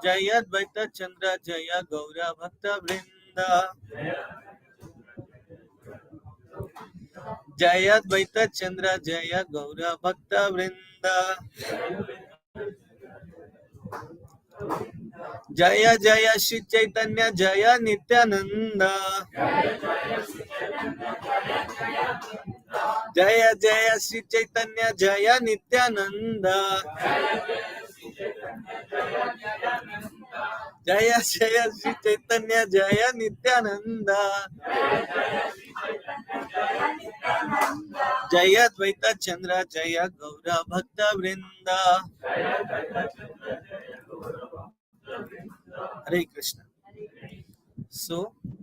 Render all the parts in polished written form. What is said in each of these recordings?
जय अद्वैत चंद्र जय गौर भक्त वृंद, जय अद्वैत चंद्र जय गौर भक्त वृंद, जय जय श्री चैतन्य जय नित्यानंद, जय जय श्री चैतन्य जय नित्यानंद, जय जय श्री चैतन्य जय नित्यानंद, जय अद्वैत चंद्र जय गौर भक्त वृंद। हरे कृष्ण।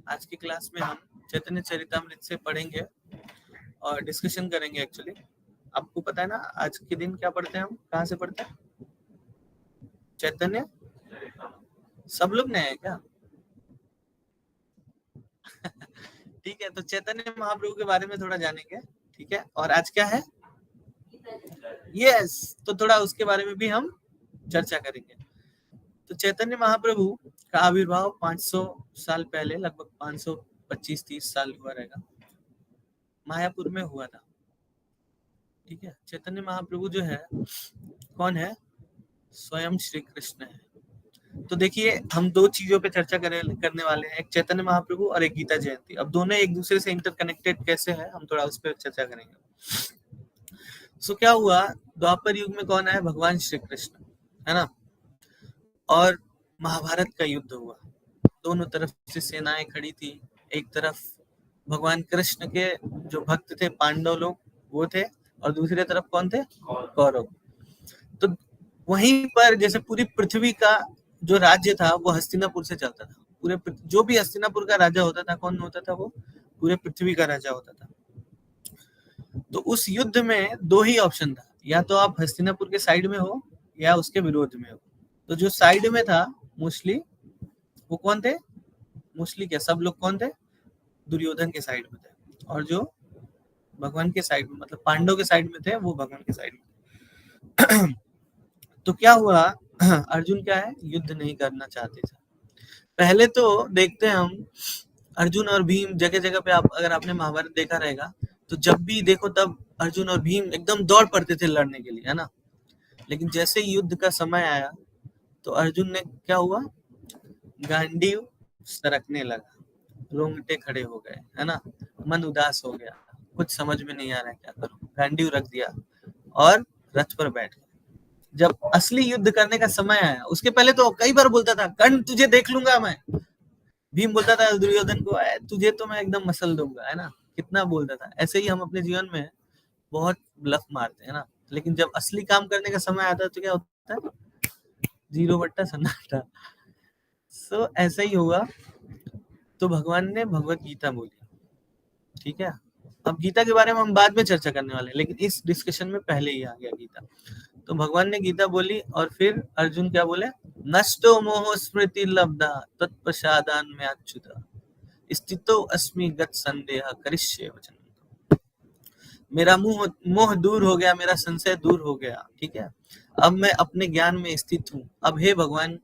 आज की क्लास में हम चैतन्य चरितामृत से पढ़ेंगे और डिस्कशन करेंगे। एक्चुअली आपको पता है ना, आज के दिन क्या पढ़ते हैं हम, कहाँ से पढ़ते हैं? चैतन्य। सब लोग नए हैं क्या? ठीक है, तो चैतन्य महाप्रभु के बारे में थोड़ा जानेंगे। ठीक है, और आज क्या है? यस, तो थोड़ा उसके बारे में भी हम चर्चा करेंगे। तो चैतन्य महाप्रभु का आविर्भाव 500 साल पहले, लगभग 525-30 साल हुआ रहेगा, मायापुर में हुआ था। ठीक है, चैतन्य महाप्रभु जो है कौन है? स्वयं श्री कृष्ण है। तो देखिए, हम दो चीजों पे चर्चा करने वाले हैं, एक चैतन्य महाप्रभु और एक गीता जयंती। अब दोनों एक दूसरे से इंटरकनेक्टेड कैसे है, हम थोड़ा उस पर चर्चा करेंगे। क्या हुआ, द्वापर युग में कौन आया? भगवान श्री कृष्ण, है ना। और महाभारत का युद्ध हुआ, दोनों तरफ से सेनाएं खड़ी थी। एक तरफ भगवान कृष्ण के जो भक्त थे, पांडव लोग, वो थे, और दूसरी तरफ कौन थे? कौरव। तो वहीं पर जैसे पूरी पृथ्वी का जो राज्य था वो हस्तिनापुर से चलता था। पूरे जो भी हस्तिनापुर का राजा होता था, कौन होता था? वो पूरे पृथ्वी का राजा होता था। तो उस युद्ध में दो ही ऑप्शन था, या तो आप हस्तिनापुर के साइड में हो या उसके विरोध में हो। तो जो साइड में था मोस्टली, वो कौन थे? मोस्टली क्या, सब लोग कौन थे? दुर्योधन के साइड में थे। और जो भगवान के साइड में, मतलब पांडव के साइड में थे, वो भगवान के साइड में। तो क्या हुआ, अर्जुन क्या है? युद्ध नहीं करना चाहते थे। पहले तो देखते हैं हम, अर्जुन और भीम जगह जगह पे, अगर आपने महाभारत देखा रहेगा, तो जब भी देखो तब अर्जुन और भीम एकदम दौड़ पड़ते थे लड़ने के लिए, है ना। लेकिन जैसे ही युद्ध का समय आया तो अर्जुन ने क्या हुआ, गांडीव सरकने लगा, रोंगटे खड़े हो गए, है ना, मन उदास हो गया, कुछ समझ में नहीं आ रहा है क्या करूं, गांडीव रख दिया और रथ पर बैठ गया। जब असली युद्ध करने का समय आया, उसके पहले तो कई बार बोलता था, कर्ण तुझे देख लूंगा मैं। भीम बोलता था दुर्योधन को, तुझे तो मैं एकदम मसल दूंगा, है ना, कितना बोलता था। ऐसे ही हम अपने जीवन में बहुत ब्लफ मारते हैं ना, लेकिन जब असली काम करने का समय आता है तो क्या होता है? 0 सन्नाटा। ऐसा ही हुआ। तो भगवान ने भगवत गीता बोली। ठीक है, अब गीता के बारे में हम बाद में चर्चा करने वाले हैं, लेकिन इस डिस्कशन में पहले ही आ गया गीता। तो भगवान ने गीता बोली और फिर अर्जुन क्या बोले? नष्टो मोह स्मृति लब्धा तत्प्रसादान में अच्युता स्थितो अस्मि गत संदेह करिष्ये वचन। मेरा मोह दूर हो गया, मेरा संशय दूर हो गया। ठीक है, अब मैं अपने ज्ञान में स्थित हूँ। अब हे भगवान,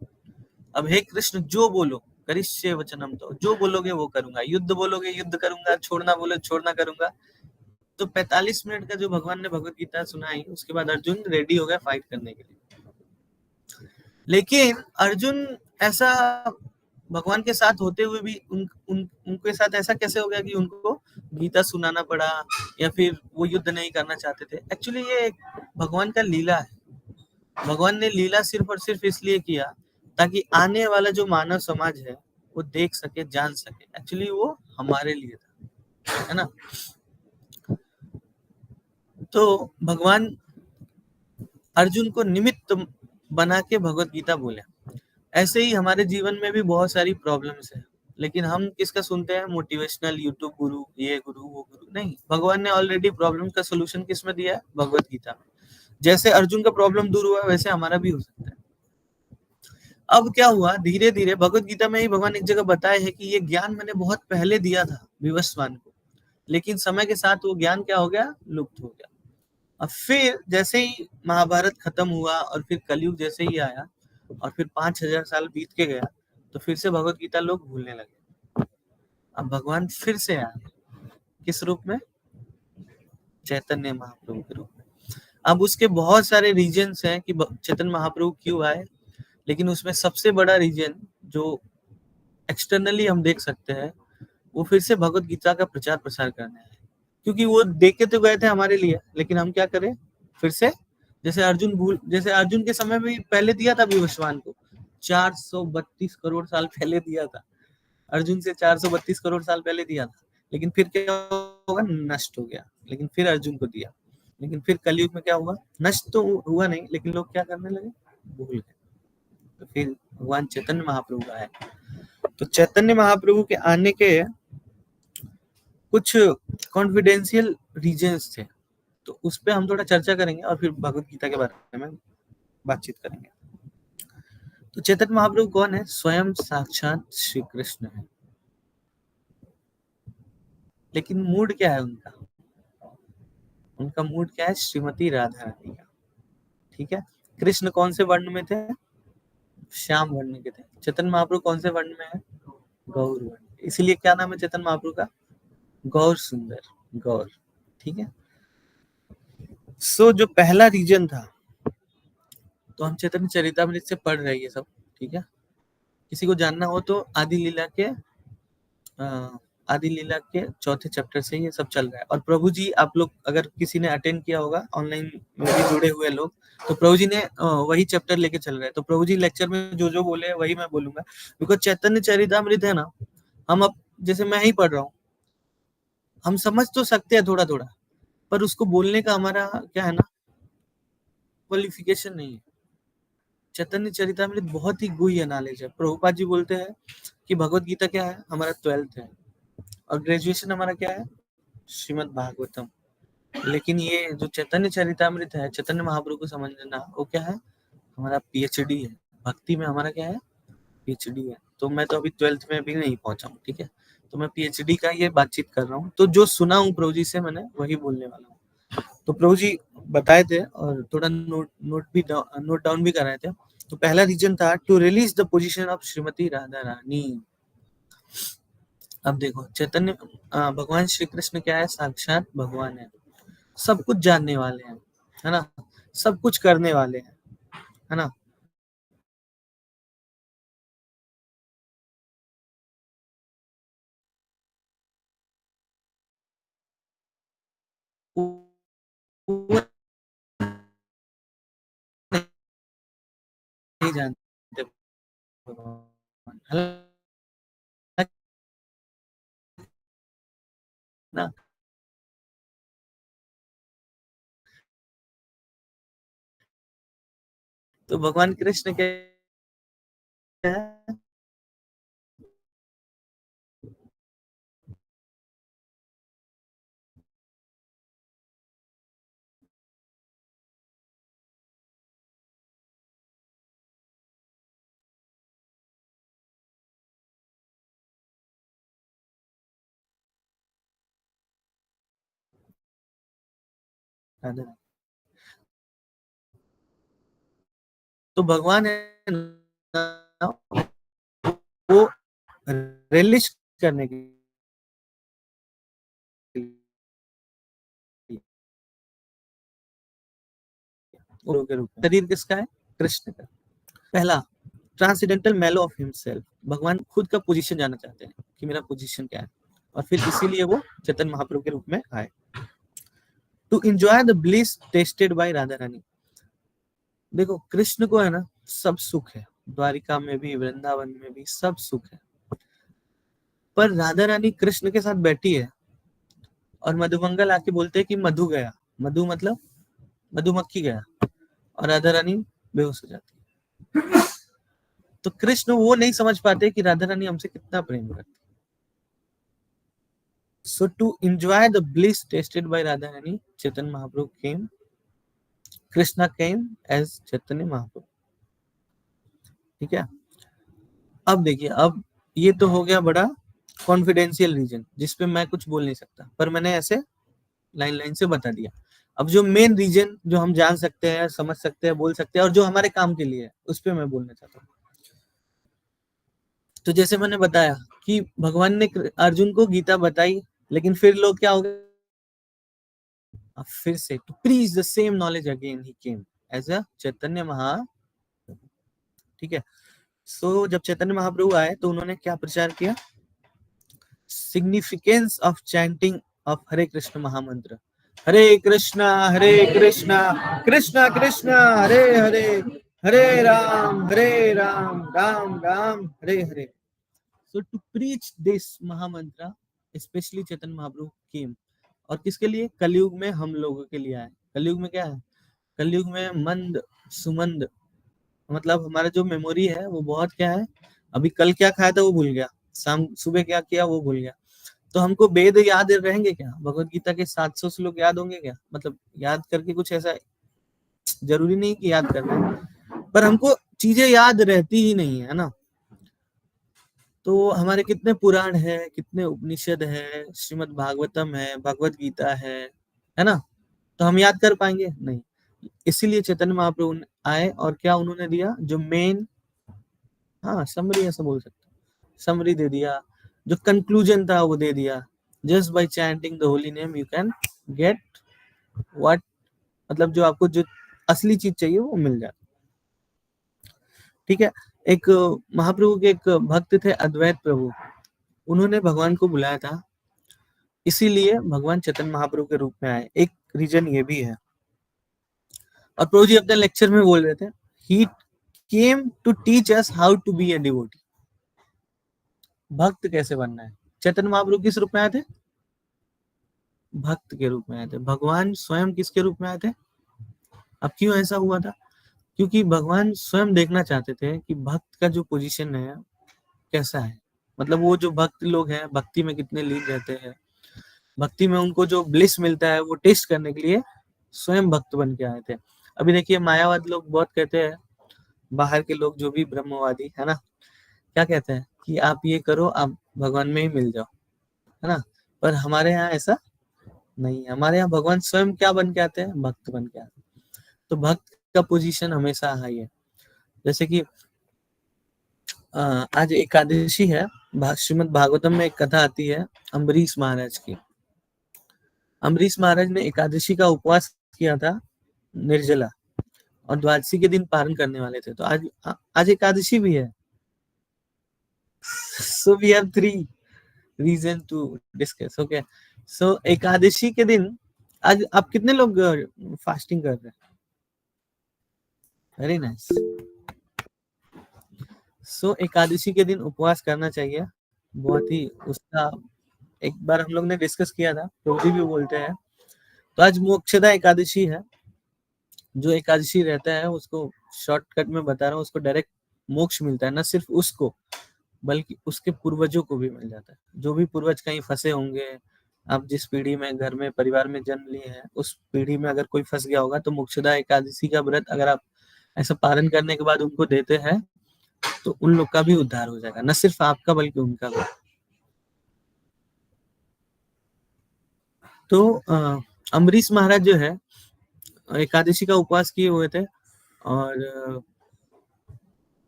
अब हे कृष्ण, जो बोलो करिष्ये वचनम, तो जो बोलोगे वो करूंगा, युद्ध बोलोगे युद्ध करूंगा, छोड़ना बोलो छोड़ना करूंगा। तो 45 मिनट का जो भगवान ने भगवत गीता सुनाई, उसके बाद अर्जुन रेडी हो गया फाइट करने के लिए। लेकिन अर्जुन ऐसा भगवान के साथ होते हुए भी उनके साथ ऐसा कैसे हो गया कि उनको गीता सुनाना पड़ा, या फिर वो युद्ध नहीं करना चाहते थे? एक्चुअली ये भगवान का लीला है। भगवान ने लीला सिर्फ और सिर्फ इसलिए किया ताकि आने वाला जो मानव समाज है वो देख सके, जान सके। एक्चुअली वो हमारे लिए था, है ना। तो भगवान अर्जुन को निमित्त बना के भगवत गीता बोले। ऐसे ही हमारे जीवन में भी बहुत सारी प्रॉब्लम्स है, लेकिन हम किसका सुनते हैं? मोटिवेशनल यूट्यूब गुरु, ये गुरु वो गुरु नहीं। भगवान ने ऑलरेडी प्रॉब्लम का सोल्यूशन किस में दिया है? भगवत गीता में। जैसे अर्जुन का प्रॉब्लम दूर हुआ, वैसे हमारा भी हो सकता है। अब क्या हुआ, धीरे धीरे भगवत गीता में ही भगवान एक जगह बताए है कि ये ज्ञान मैंने बहुत पहले दिया था विवस्वान को, लेकिन समय के साथ वो ज्ञान क्या हो गया? लुप्त हो गया। अब फिर जैसे ही महाभारत खत्म हुआ और फिर कलयुग जैसे ही आया, और फिर 5000 साल बीत के गया तो फिर से भगवत गीता लोग भूलने लगे। अब भगवान फिर से आए, किस रूप में? चैतन्य महाप्रभु के रूप में। अब उसके बहुत सारे रीजन्स हैं कि चैतन्य महाप्रभु क्यों आए, लेकिन उसमें सबसे बड़ा रीजन जो एक्सटर्नली हम देख सकते हैं वो फिर से भगवत गीता का प्रचार प्रसार करना है। क्योंकि वो देखे तो गए थे हमारे लिए, लेकिन हम क्या करें फिर से, जैसे अर्जुन के समय में पहले दिया था विवस्वान को, 432 करोड़ साल पहले दिया था। अर्जुन से 432 करोड़ साल पहले दिया था, लेकिन फिर क्या होगा, नष्ट हो गया। लेकिन फिर अर्जुन को दिया, लेकिन फिर कलयुग में क्या हुआ, नष्ट तो हुआ नहीं, लेकिन लोग क्या करने लगे, भूल गए। तो फिर भगवान चैतन्य महाप्रभु का है। तो चैतन्य महाप्रभु के आने के कुछ कॉन्फिडेंशियल रीजंस थे, तो उस पर हम थोड़ा चर्चा करेंगे और फिर भगवत गीता के बारे में बातचीत करेंगे। तो चैतन्य महाप्रभु कौन है? स्वयं साक्षात श्री कृष्ण है। लेकिन मूड क्या है उनका? उनका मूड क्या है? श्रीमती राधा रानी का। ठीक है। कृष्ण कौन से वर्ण में थे? श्याम वर्ण के थे। चैतन्य महाप्रभु कौन से वर्ण में है? गौर वर्ण। इसीलिए क्या नाम है चैतन्य महाप्रभु का? गौर सुंदर, गौर। ठीक है। सो जो पहला रीजन था, तो हम चैतन्य चरितामृत से पढ़ रहे हैं ये सब। ठीक है। किसी को जानना हो तो आदि लीला के चौथे चैप्टर से ये सब चल रहा है। और प्रभु जी, आप लोग अगर किसी ने अटेंड किया होगा, ऑनलाइन में भी जुड़े हुए लोग, तो प्रभु जी ने वही चैप्टर लेके चल रहे हैं। तो प्रभु जी लेक्चर में जो जो बोले वही मैं बोलूंगा, बिकॉज चैतन्य चरितामृत है ना, हम अब जैसे मैं ही पढ़ रहा हूँ, हम समझ तो सकते हैं थोड़ा थोड़ा, पर उसको बोलने का हमारा क्या है ना, क्वालिफिकेशन नहीं है। चैतन्य चरितामृत बहुत ही गुह्य नॉलेज है। प्रभुपाद जी बोलते हैं कि भगवत गीता क्या है, हमारा 12th है, और ग्रेजुएशन हमारा क्या है, श्रीमद् भागवतम। लेकिन ये जो चैतन्य चरितामृत है, चैतन्य महाप्रभु को समझना, वो क्या है, हमारा पीएचडी है। भक्ति में हमारा क्या है, पीएचडी है। तो मैं तो अभी 12th में भी नहीं पहुंचा हूँ। ठीक है। तो मैं पीएचडी का ये बातचीत कर रहा हूँ। तो जो सुना हूँ प्रभु जी से, मैंने वही बोलने वाला हूँ। तो प्रभु जी बताए थे और थोड़ा नोट डाउन भी कराए थे। तो पहला रीजन था to release the position of Shrimati Radha Rani. अब देखो, चैतन्य भगवान श्री कृष्ण क्या है, साक्षात भगवान है, सब कुछ जानने वाले हैं, है ना, सब कुछ करने वाले हैं, है ना। वो नहीं जानते भगवान, है ना। तो भगवान कृष्ण क्या है, राधा। तो भगवान है ना, वो रिलिश करने के लिए के रूप में। शरीर किसका है, कृष्ण का। पहला, ट्रांसडेंटल मेलो ऑफ हिमसेल्फ, भगवान खुद का पोजीशन जानना चाहते हैं कि मेरा पोजीशन क्या है, और फिर इसीलिए वो चैतन्य महाप्रभु के रूप में आए। To enjoy the bliss tasted by Radha Rani. देखो, कृष्ण को है ना सब सुख है, द्वारिका में भी, वृंदावन में भी सब सुख है, पर राधा रानी कृष्ण के साथ बैठी है और मधुमंगल आके बोलते हैं कि मधु गया। मधु मतलब मधुमक्खी गया, और राधा रानी बेहोश हो जाती है। तो कृष्ण वो नहीं समझ पाते कि राधा रानी हमसे कितना प्रेम करती है। So to enjoy the bliss tasted by Radharani, Chaitanya Mahaprabhu came. Krishna came as Chaitanya Mahaprabhu. ठीक है। अब देखिए, अब ये तो हो गया बड़ा कॉन्फिडेंशियल रीजन जिसपे मैं कुछ बोल नहीं सकता, पर मैंने ऐसे लाइन लाइन से बता दिया। अब जो मेन रीजन जो हम जान सकते हैं, समझ सकते हैं, बोल सकते हैं और जो हमारे काम के लिए है, उस पर मैं बोलना चाहता हूँ। तो जैसे मैंने बताया कि भगवान ने अर्जुन को गीता बताई, लेकिन फिर लोग क्या हो गए, फिर से to preach the same knowledge again he came as a Chaitanya Maha, ठीक है। सो जब चैतन्य महाप्रभु आए तो उन्होंने क्या प्रचार किया, सिग्निफिकेंस ऑफ चैंटिंग ऑफ हरे कृष्ण महामंत्र, हरे कृष्णा कृष्णा कृष्णा हरे हरे, हरे Ram Ram Ram Hare Hare. So to preach this महामंत्र, especially चैतन्य महाप्रभु came, और किसके लिए, कलयुग में हम लोगों के लिए आए। कलयुग में क्या है, कलयुग में मंद सुमंद, मतलब हमारा जो मेमोरी है वो बहुत क्या है, अभी कल क्या खाया था वो भूल गया, शाम सुबह क्या किया वो भूल गया। तो हमको वेद याद रहेंगे क्या, भगवत गीता के 700 श्लोक याद होंगे क्या, मतलब याद करके कुछ ऐसा जरूरी नहीं कि याद करना है, पर हमको चीजें याद रहती ही नहीं है ना। तो हमारे कितने पुराण है, कितने उपनिषद है, श्रीमद् भागवतम है, भगवत गीता है ना, तो हम याद कर पाएंगे नहीं। इसीलिए चैतन्य महाप्रभु आए और क्या उन्होंने दिया, जो मेन, हाँ समरी ऐसा बोल सकते, समरी दे दिया, जो कंक्लूजन था वो दे दिया। Just by chanting the holy name you can get what, मतलब जो आपको जो असली चीज चाहिए वो मिल जाए, ठीक है। एक महाप्रभु के एक भक्त थे अद्वैत प्रभु, उन्होंने भगवान को बुलाया था, इसीलिए भगवान चैतन्य महाप्रभु के रूप में आए, एक रीजन ये भी है। और प्रभु जी अपने लेक्चर में बोल रहे थे, he came to teach us how to be a devotee, भक्त कैसे बनना है। चैतन्य महाप्रभु किस रूप में आए थे, भक्त के रूप में आए थे। भगवान स्वयं किसके रूप में आए थे, अब क्यों ऐसा हुआ था, क्योंकि भगवान स्वयं देखना चाहते थे कि भक्त का जो पोजीशन है कैसा है, मतलब वो जो भक्त लोग हैं भक्ति में कितने लीन रहते हैं, भक्ति में उनको जो ब्लिस मिलता है वो टेस्ट करने के लिए स्वयं भक्त बन के आए थे। अभी देखिए मायावाद लोग बहुत कहते हैं, बाहर के लोग जो भी ब्रह्मवादी है ना, क्या कहते हैं कि आप ये करो आप भगवान में ही मिल जाओ, है ना। पर हमारे यहाँ ऐसा नहीं है, हमारे यहाँ भगवान स्वयं क्या बन के आते हैं, भक्त बन के आते हैं। तो भक्त का पोजीशन हमेशा हाई है। जैसे कि आज एकादशी है, श्रीमद् भागवतम में एक कथा आती है अम्बरीश महाराज की। अम्बरीश महाराज ने एकादशी का उपवास किया था निर्जला, और द्वादशी के दिन पारण करने वाले थे। तो आज एकादशी भी है। So we have 3 reason to discuss, okay. So Ekadashi के दिन आज आप कितने लोग फास्टिंग कर रहे हैं, वेरी नाइस। सो एकादशी के दिन उपवास करना चाहिए, बहुत ही उसका एक बार हम लोग ने डिस्कस किया था, प्रभु जी भी बोलते हैं। तो आज मोक्षदा एकादशी है, जो एकादशी रहता है उसको शॉर्टकट में बता रहा हूँ, उसको डायरेक्ट मोक्ष मिलता है, ना सिर्फ उसको बल्कि उसके पूर्वजों को भी मिल जाता है। जो भी पूर्वज कहीं फंसे होंगे, आप जिस पीढ़ी में घर में परिवार में जन्म लिए हैं उस पीढ़ी में अगर कोई फंस गया होगा, तो मोक्षदा एकादशी का व्रत अगर आप ऐसा पारण करने के बाद उनको देते हैं तो उन लोग का भी उद्धार हो जाएगा, न सिर्फ आपका बल्कि उनका भी। तो अम्बरीश महाराज जो है एकादशी का उपवास किए हुए थे और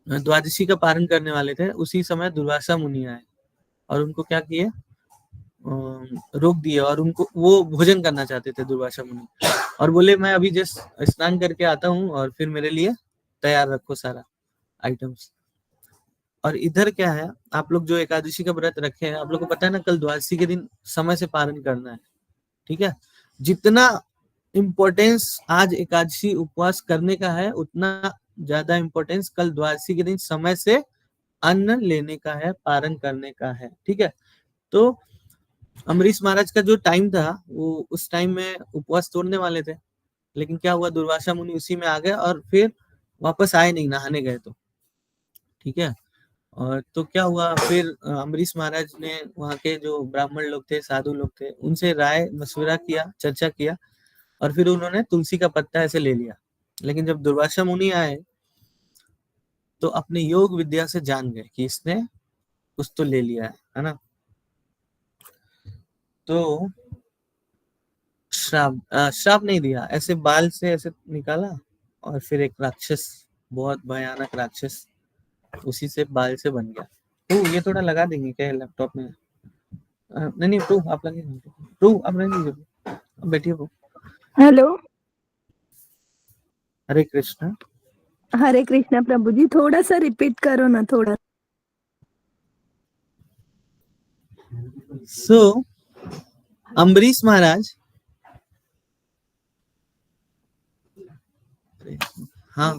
द्वादशी का पारण करने वाले थे। उसी समय दुर्वासा मुनि आए और उनको क्या किए, रोक दिए, और उनको वो भोजन करना चाहते थे दुर्वासा मुनि, और बोले मैं अभी जस्ट स्नान करके आता हूँ और फिर मेरे लिए तैयार रखो सारा आइटम्स। और इधर क्या है, आप लोग जो एकादशी का व्रत रखे हैं, आप लोग को पता है ना कल द्वादशी के दिन समय से पारण करना है, ठीक है। जितना इम्पोर्टेंस आज एकादशी उपवास करने का है, उतना ज्यादा इम्पोर्टेंस कल द्वादशी के दिन समय से अन्न लेने का है, पारण करने का है, ठीक है। तो अम्बरीश महाराज का जो टाइम था वो उस टाइम में उपवास तोड़ने वाले थे, लेकिन क्या हुआ, दुर्वासा मुनि उसी में आ गए और फिर वापस आए नहीं, नहाने गए तो, ठीक है। और तो क्या हुआ फिर, अम्बरीश महाराज ने वहाँ के जो ब्राह्मण लोग थे, साधु लोग थे, उनसे राय मशविरा किया, चर्चा किया, और फिर उन्होंने तुलसी का पत्ता ऐसे ले लिया। लेकिन जब दुर्वासा मुनि आए तो अपने योग विद्या से जान गए कि इसने कुछ तो ले लिया है ना। तो श्राप नहीं दिया, ऐसे बाल से ऐसे निकाला और फिर एक राक्षस, बहुत भयानक राक्षस उसी से बाल से बन गया। तो ये थोड़ा लगा देंगे क्या लैपटॉप में? नहीं नहीं टू आप लगे, टू आप नहीं दीजिए, अब बैठिए वो। हेलो, हरे कृष्णा। हरे कृष्णा प्रभु जी, थोड़ा सा रिपीट करो ना थोड़ा। सो अम्बरीश महाराज, हाँ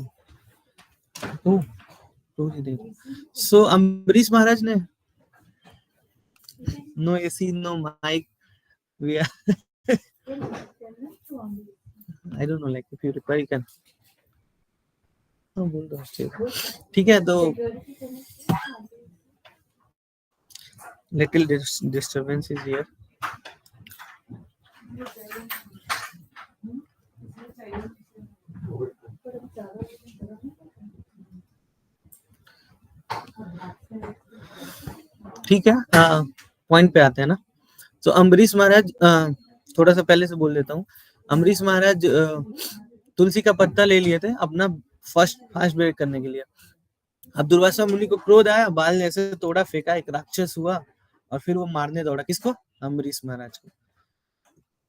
सो अम्बरीश महाराज ने no AC no mike, we are I don't know like if you require you can, बोल दो ठीक है। तो लिटिल डिस्टर्बेंस इज हियर। ठीक है, पॉइंट पे आते हैं ना। तो अम्बरीश महाराज, थोड़ा सा पहले से बोल देता हूँ। अम्बरीश महाराज तुलसी का पत्ता ले लिए थे अपना फास्ट ब्रेक करने के लिए। अब दुर्वासा मुनि को क्रोध आया, बाल ऐसे तोड़ा, फेंका, एक राक्षस हुआ और फिर वो मारने दौड़ा किसको? अम्बरीश महाराज को।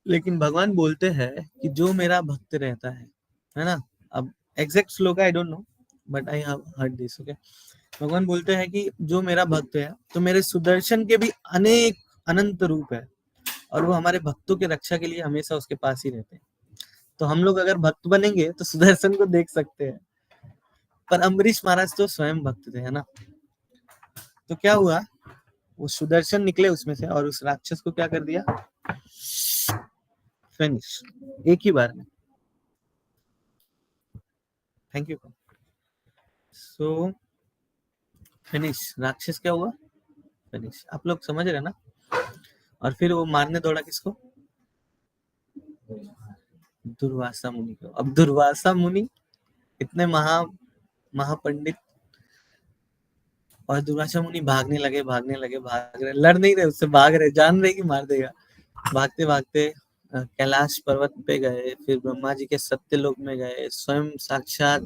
लेकिन भगवान बोलते हैं कि जो मेरा भक्त रहता है ना। अब एग्जैक्ट श्लोक आई don't no but I have heard this, okay. भगवान बोलते हैं कि जो मेरा भक्त है, तो मेरे सुदर्शन के भी अनेक अनंत रूप है और वो हमारे भक्तों की रक्षा के लिए हमेशा उसके पास ही रहते हैं। तो हम लोग अगर भक्त बनेंगे तो सुदर्शन को देख सकते हैं। पर अम्बरीश महाराज तो स्वयं भक्त थे, है ना। तो क्या हुआ, वो सुदर्शन निकले उसमें से और उस राक्षस को क्या कर दिया? फिनिश, एक ही बार में। Thank you. सो फिनिश, राक्षस क्या हुआ? फिनिश। आप लोग समझ रहे ना। और फिर वो मारने दौड़ा किसको? दुर्वासा मुनि को। अब दुर्वासा मुनि इतने महापंडित, और दुर्वासा मुनि भाग रहे, लड़ नहीं रहे उससे, भाग रहे, जान रहे कि मार देगा। भागते भागते कैलाश पर्वत पे गए, फिर ब्रह्मा जी के सत्यलोक में गए, स्वयं साक्षात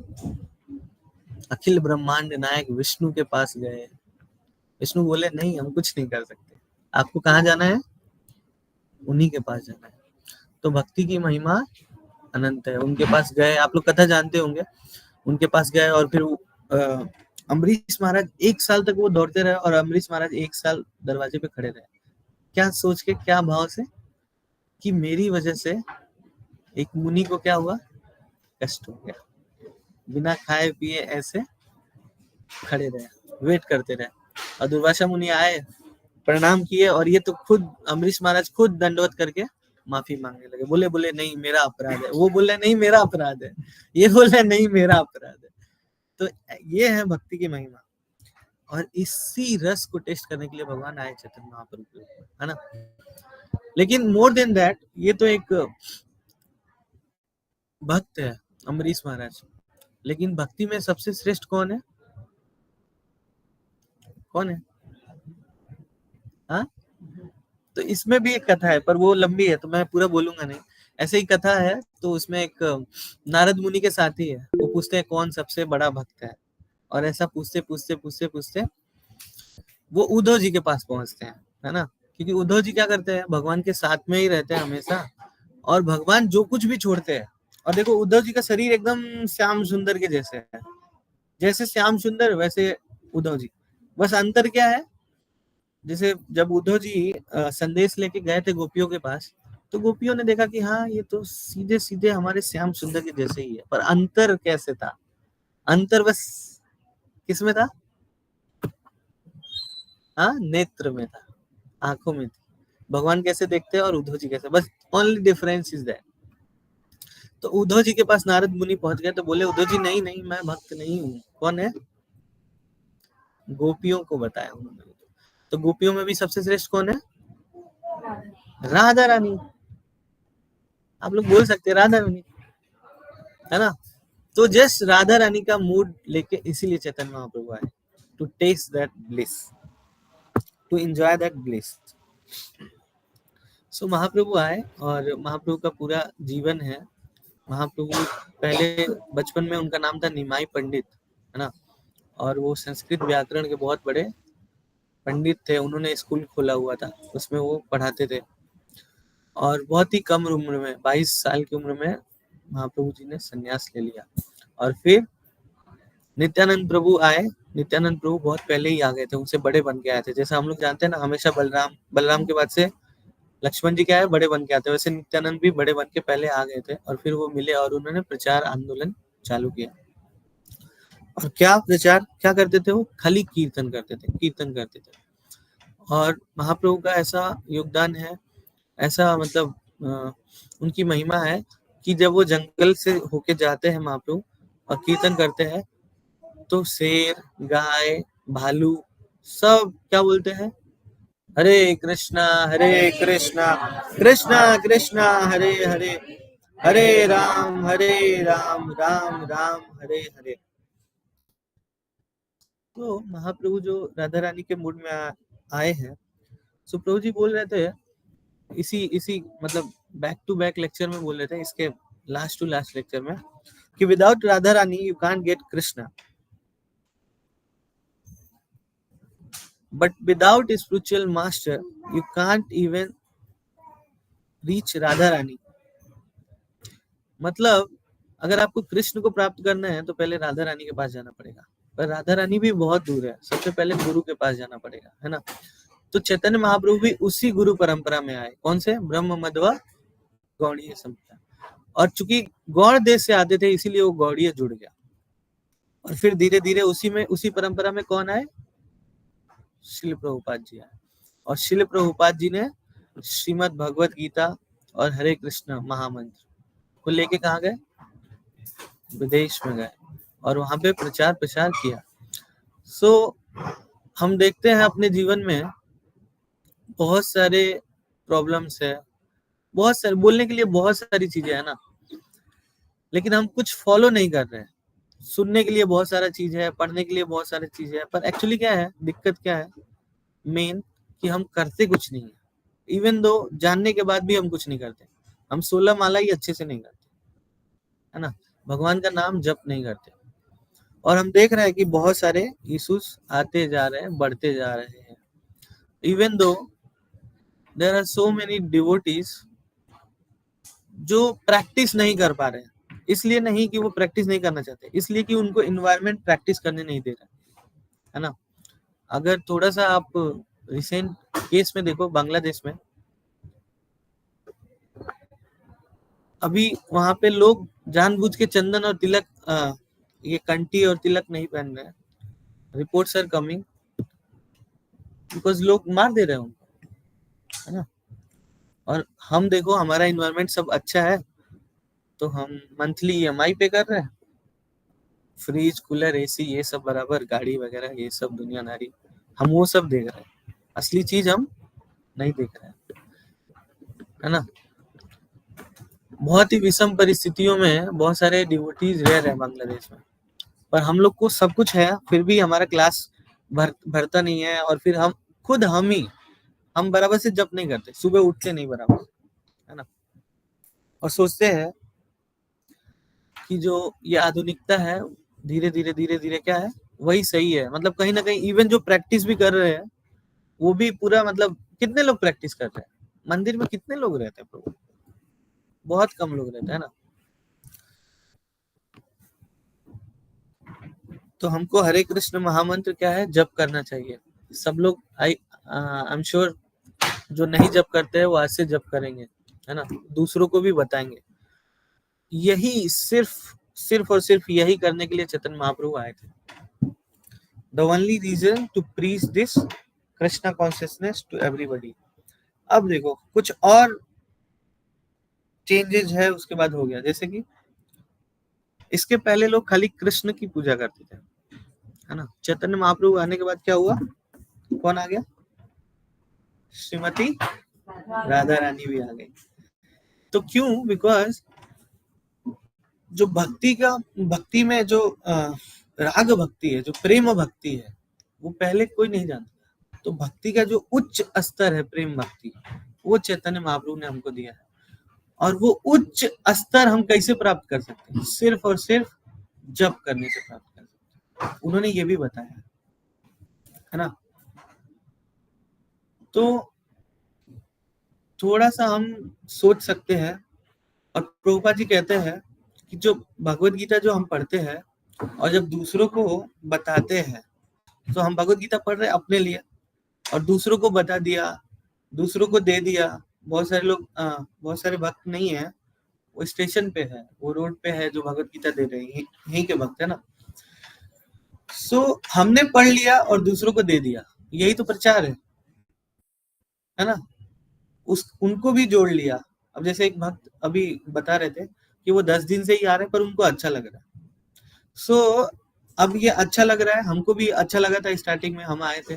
अखिल ब्रह्मांड नायक विष्णु के पास गए। विष्णु बोले नहीं, हम कुछ नहीं कर सकते, आपको कहाँ जाना है? उन्हीं के पास जाना है। तो भक्ति की महिमा अनंत है। उनके पास गए, आप लोग कथा जानते होंगे। उनके पास गए और फिर अम्बरीश महाराज 1 साल तक वो दौड़ते रहे और अम्बरीश महाराज 1 साल दरवाजे पे खड़े रहे। क्या सोच के, क्या भाव से कि मेरी वजह से एक मुनि को क्या हुआ? कष्ट हो गया। बिना खाए पिए ऐसे खड़े रहे, वेट करते रहे। और दुर्वासा मुनि आए, प्रणाम किए और ये तो खुद अम्बरीश महाराज खुद दंडवत करके माफी मांगने लगे। बोले नहीं मेरा अपराध है, वो बोले नहीं मेरा अपराध है, ये बोले नहीं मेरा अपराध है। तो ये है भक्ति की महिमा। और इसी रस को टेस्ट करने के लिए भगवान आए चैतन्य महाप्रभु, है ना। लेकिन मोर देन दैट, ये तो एक भक्त है अम्बरीश महाराज, लेकिन भक्ति में सबसे श्रेष्ठ कौन है? कौन है? हाँ, तो इसमें भी एक कथा है, पर वो लंबी है तो मैं पूरा बोलूंगा नहीं। ऐसे ही कथा है, तो उसमें एक नारद मुनि के साथी है, वो पूछते हैं कौन सबसे बड़ा भक्त है। और ऐसा पूछते वो उद्धव जी के पास पहुंचते हैं, है ना। क्योंकि उद्धव जी क्या करते हैं, भगवान के साथ में ही रहते हैं हमेशा, और भगवान जो कुछ भी छोड़ते हैं। और देखो उद्धव जी का शरीर एकदम श्याम सुंदर के जैसे है, जैसे श्याम सुंदर वैसे उद्धव जी। बस अंतर क्या है, जैसे जब उद्धव जी संदेश लेके गए थे गोपियों के पास, तो गोपियों ने देखा कि हाँ ये तो सीधे सीधे हमारे श्याम सुंदर के जैसे ही है। पर अंतर कैसे था? अंतर बस किसमें था? हाँ, नेत्र में था, आंखों में थी। भगवान कैसे देखते हैं और उद्धव जी कैसे, बस ओनली डिफरेंस इज दैट। तो उद्धव जी के पास नारद मुनि पहुंच गए, तो बोले उद्धव जी नहीं नहीं मैं भक्त नहीं हूँ। कौन है? गोपियों को बताया उन्होंने। तो गोपियों में भी सबसे श्रेष्ठ कौन है? राधा रानी। आप लोग बोल सकते हैं राधा रानी, है ना। तो जस्ट राधा रानी का मूड लेके इसीलिए चैतन्य महाप्रभु आए, to taste that bliss, to enjoy that bliss. So Mahaprabhu आए और महाप्रभु का पूरा जीवन है। महाप्रभु पहले बचपन में उनका नाम था निमाई पंडित, है ना, और वो संस्कृत व्याकरण के बहुत बड़े पंडित थे। उन्होंने स्कूल खोला हुआ था, उसमें वो पढ़ाते थे। और बहुत ही कम उम्र में 22 साल की उम्र में महाप्रभु जी ने संन्यास ले लिया। और फिर नित्यानंद प्रभु आए। नित्यानंद प्रभु बहुत पहले ही आ गए थे, उनसे बड़े बन के आए थे। जैसा हम लोग जानते हैं ना, हमेशा बलराम के बाद से लक्ष्मण जी क्या है, बड़े बन के आते हैं, वैसे नित्यानंद भी बड़े बन के पहले आ गए थे। और फिर वो मिले और उन्होंने प्रचार आंदोलन चालू किया। और क्या प्रचार क्या करते थे, वो खाली कीर्तन करते थे। और महाप्रभु का ऐसा योगदान है, ऐसा मतलब उनकी महिमा है कि जब वो जंगल से होके जाते हैं महाप्रभु और कीर्तन करते हैं, तो शेर, गाय, भालू सब क्या बोलते हैं, हरे कृष्णा कृष्णा कृष्णा हरे हरे, हरे राम राम राम हरे हरे। तो महाप्रभु जो राधा रानी के मूड में आए हैं, सो प्रभु जी बोल रहे थे इसी मतलब बैक टू बैक लेक्चर में बोल रहे थे, इसके लास्ट टू लास्ट लेक्चर में, कि without Radha Rani you can't get Krishna, but without spiritual master you can't even reach Radha Rani. मतलब अगर आपको कृष्ण को प्राप्त करना है तो पहले राधा रानी के पास जाना पड़ेगा, पर राधा रानी भी बहुत दूर है, सबसे पहले गुरु के पास जाना पड़ेगा, है ना। तो चैतन्य महाप्रभु भी उसी गुरु परंपरा में आए। कौन से? ब्रह्म मध्व गौड़ीय संप्रदाय। और चूंकि गौड़ देश से आते थे, इसीलिए वो गौड़ीय जुड़ गया। और फिर धीरे धीरे उसी परंपरा में कौन आए? श्रील प्रभुपाद जी आए। और श्रील प्रभुपाद जी ने श्रीमद् भगवत गीता और हरे कृष्ण महामंत्र को लेके कहाँ गए? विदेश में गए और वहां पे प्रचार प्रसार किया। सो हम देखते हैं अपने जीवन में बहुत सारे प्रॉब्लम्स है, बहुत सारे बोलने के लिए बहुत सारी चीजें है ना, लेकिन हम कुछ फॉलो नहीं कर रहे हैं। सुनने के लिए बहुत सारा चीज है, पढ़ने के लिए बहुत सारी चीज है, पर एक्चुअली क्या है, दिक्कत क्या है मेन, कि हम करते कुछ नहीं है। इवन दो जानने के बाद भी हम कुछ नहीं करते। हम 16 माला ही अच्छे से नहीं करते, है ना, भगवान का नाम जप नहीं करते। और हम देख रहे हैं कि बहुत सारे इश्यूज आते जा रहे हैं, बढ़ते जा रहे हैं। Even though there are so many devotees जो प्रैक्टिस नहीं कर पा रहे हैं। इसलिए नहीं कि वो प्रैक्टिस नहीं करना चाहते, इसलिए कि उनको एनवायरनमेंट प्रैक्टिस करने नहीं दे रहा है ना। अगर थोड़ा सा आप रिसेंट केस में देखो, बांग्लादेश में अभी वहां पे लोग जानबूझ के चंदन और तिलक, ये कंठी और तिलक नहीं पहन रहे हैं। रिपोर्ट्स आर कमिंग बिकॉज लोग मार दे रहे हैं उनको, है ना। और हम देखो, हमारा एनवायरनमेंट सब अच्छा है तो हम मंथली EMI पे कर रहे हैं, फ्रिज, कूलर, AC ये सब बराबर, गाड़ी वगैरह ये सब दुनियादारी हम वो सब देख रहे हैं, असली चीज हम नहीं देख रहे हैं, है ना। बहुत ही विषम परिस्थितियों में बहुत सारे डिवोटीज रह रहे हैं बांग्लादेश में, पर हम लोग को सब कुछ है, फिर भी हमारा क्लास भरता नहीं है। और फिर हम बराबर से जप नहीं करते, सुबह उठते नहीं बराबर, है ना। और सोचते हैं कि जो ये आधुनिकता है, धीरे धीरे क्या है, वही सही है। मतलब कहीं ना कहीं इवन जो प्रैक्टिस भी कर रहे हैं वो भी पूरा, मतलब कितने लोग प्रैक्टिस कर रहे हैं? मंदिर में कितने लोग रहते हैं प्रभु? बहुत कम लोग रहते हैं ना। तो हमको हरे कृष्ण महामंत्र क्या है, जप करना चाहिए। सब लोग आई एम श्योर जो नहीं जप करते हैं वो आज से जप करेंगे, है ना, दूसरों को भी बताएंगे। यही सिर्फ और सिर्फ यही करने के लिए चैतन्य महाप्रभु आए थे। The only reason to preach this Krishna consciousness to everybody। अब देखो कुछ और चेंजेस है उसके बाद हो गया, जैसे कि इसके पहले लोग खाली कृष्ण की पूजा करते थे, है ना। चैतन्य महाप्रभु आने के बाद क्या हुआ? कौन आ गया? श्रीमती राधा रानी भी आ गई। तो क्यों? बिकॉज जो भक्ति में जो राग भक्ति है, जो प्रेम भक्ति है, वो पहले कोई नहीं जानता। तो भक्ति का जो उच्च स्तर है, प्रेम भक्ति, वो चैतन्य महाप्रभु ने हमको दिया है। और वो उच्च स्तर हम कैसे प्राप्त कर सकते हैं? सिर्फ और सिर्फ जप करने से प्राप्त कर सकते हैं। उन्होंने ये भी बताया है ना। तो थोड़ा सा हम सोच सकते हैं, और प्रभुपाद जी कहते हैं कि जो भगवत गीता जो हम पढ़ते हैं और जब दूसरों को बताते हैं, तो हम भगवत गीता पढ़ रहे हैं अपने लिए और दूसरों को बता दिया, दूसरों को दे दिया। बहुत सारे लोग बहुत सारे भक्त नहीं है, वो स्टेशन पे है, वो रोड पे है जो भगवत गीता दे रहे हैं, यहीं के भक्त है ना। सो हमने पढ़ लिया और दूसरों को दे दिया, यही तो प्रचार है ना। उनको भी जोड़ लिया। अब जैसे एक भक्त अभी बता रहे थे कि वो 10 दिन से ही आ रहे हैं पर उनको अच्छा लग रहा है। सो अब ये अच्छा लग रहा है, हमको भी अच्छा लगा था स्टार्टिंग में हम आए थे,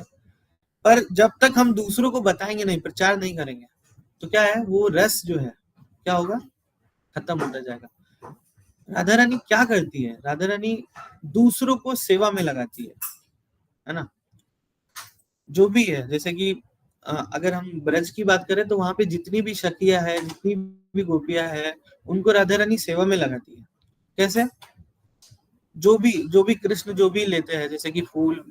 पर जब तक हम दूसरों को बताएंगे नहीं, प्रचार नहीं करेंगे, तो क्या है, वो रस जो है क्या होगा, खत्म होता जाएगा। राधा रानी क्या करती है? राधा रानी दूसरों को सेवा में लगाती है ना। जो भी है, जैसे कि अगर हम ब्रज की बात करें तो वहां पे जितनी भी सखियां है, जितनी भी गोपियां है, उनको राधा रानी सेवा में लगाती है। कैसे? जो भी कृष्ण जो भी लेते हैं, जैसे कि फूल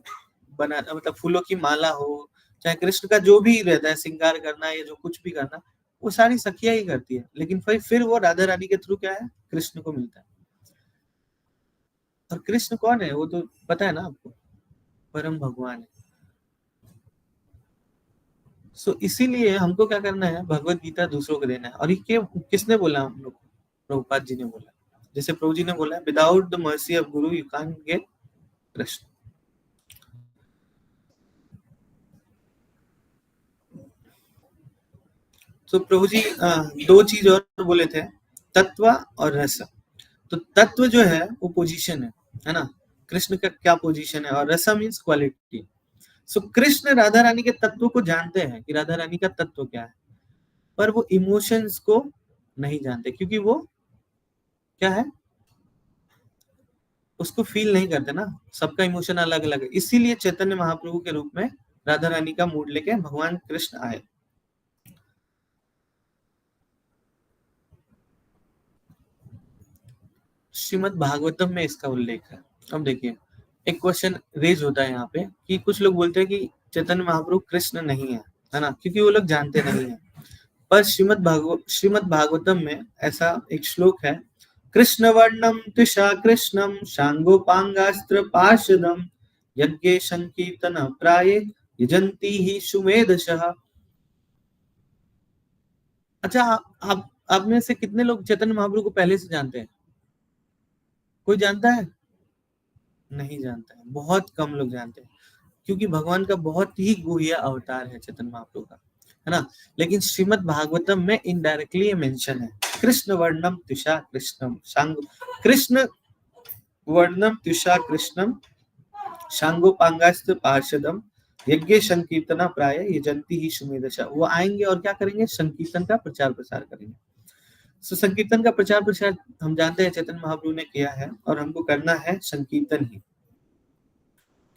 बना, मतलब फूलों की माला हो, चाहे कृष्ण का जो भी रहता है श्रृंगार करना या जो कुछ भी करना, वो सारी सखियां ही करती है। लेकिन फिर वो राधा रानी के थ्रू क्या है, कृष्ण को मिलता है। और कृष्ण कौन है वो तो पता है ना आपको, परम भगवान है। सो इसीलिए हमको क्या करना है, भगवत गीता दूसरों को देना है। और ये किसने बोला हम लोग? प्रभुपाद जी ने बोला। जैसे प्रभु जी ने बोला, without the mercy of Guru you can't gate Krishna. तो प्रभु जी दो चीज और बोले थे, तत्व और रस। तो तत्व जो है वो पोजीशन है ना, कृष्ण का क्या पोजीशन है, और रस मीन्स क्वालिटी। सो कृष्ण राधा रानी के तत्व को जानते हैं कि राधा रानी का तत्व क्या है, पर वो इमोशंस को नहीं जानते, क्योंकि वो क्या है, उसको फील नहीं करते ना। सबका इमोशन अलग अलग है। इसीलिए चैतन्य महाप्रभु के रूप में राधा रानी का मूड लेके भगवान कृष्ण आए। श्रीमद् भागवतम में इसका उल्लेख है। अब देखिए, एक क्वेश्चन रेज होता है यहाँ पे कि कुछ लोग बोलते हैं कि चैतन्य महाप्रभु कृष्ण नहीं है ना, क्योंकि वो लोग जानते नहीं है। पर श्रीमद् भागवतम में ऐसा एक श्लोक है, कृष्ण वर्णम तुषा कृष्णम शांगोपांगास्त्र पार्षदम यज्ञे संकीर्तन प्राये यजंती ही सुमेधसः। अच्छा, आप में से कितने लोग चैतन्य महाप्रभु को पहले से जानते हैं? कोई जानता है? नहीं जानता है, बहुत कम लोग जानते हैं, क्योंकि भगवान का बहुत ही गुह्य अवतार है चैतन्य महाप्रभु का, है ना। लेकिन श्रीमद् भागवतम में इनडायरेक्टली ये मेंशन है, कृष्ण वर्णम तुषा कृष्णम शांग, कृष्ण वर्णम तुषा कृष्णम शांगोपांगास्त्र पार्षदम यज्ञ संकीर्तना प्राय यजंती ही सुमेधसा। वो आएंगे और क्या करेंगे, संकीर्तन का प्रचार प्रसार करेंगे। सो संकीर्तन का प्रचार प्रसार हम जानते हैं चैतन्य महाप्रभु ने किया है, और हमको करना है संकीर्तन ही,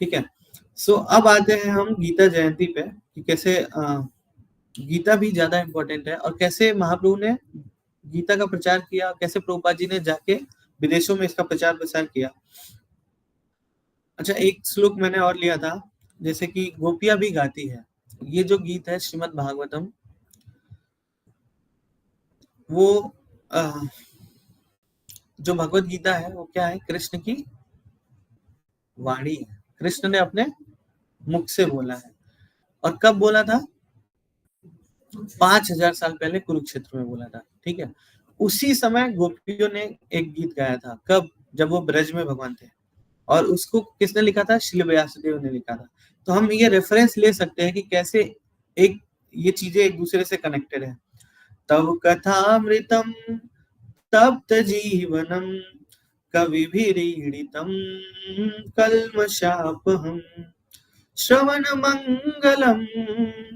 ठीक है। सो अब आते हैं हम गीता जयंती पे, कि कैसे गीता भी ज्यादा इम्पोर्टेंट है, और कैसे महाप्रभु ने गीता का प्रचार किया, कैसे प्रभुपाद जी ने जाके विदेशों में इसका प्रचार प्रसार किया। अच्छा, एक श्लोक मैंने और लिया था, जैसे कि गोपियां भी गाती है। ये जो गीत है श्रीमद् भागवतम, वो जो भगवत गीता है वो क्या है, कृष्ण की वाणी है। कृष्ण ने अपने मुख से बोला है, और कब बोला था? 5000 साल पहले कुरुक्षेत्र में बोला था, ठीक है। उसी समय गोपियों ने एक गीत गाया था, कब? जब वो ब्रज में भगवान थे, और उसको किसने लिखा था? श्रील व्यासदेव ने लिखा था। तो हम ये रेफरेंस ले सकते हैं कि कैसे एक ये चीजें एक दूसरे से कनेक्टेड है। तब कथामृतम तप्त जीवनम कविभिरीडितम कल्मषापहम श्रवण मंगलम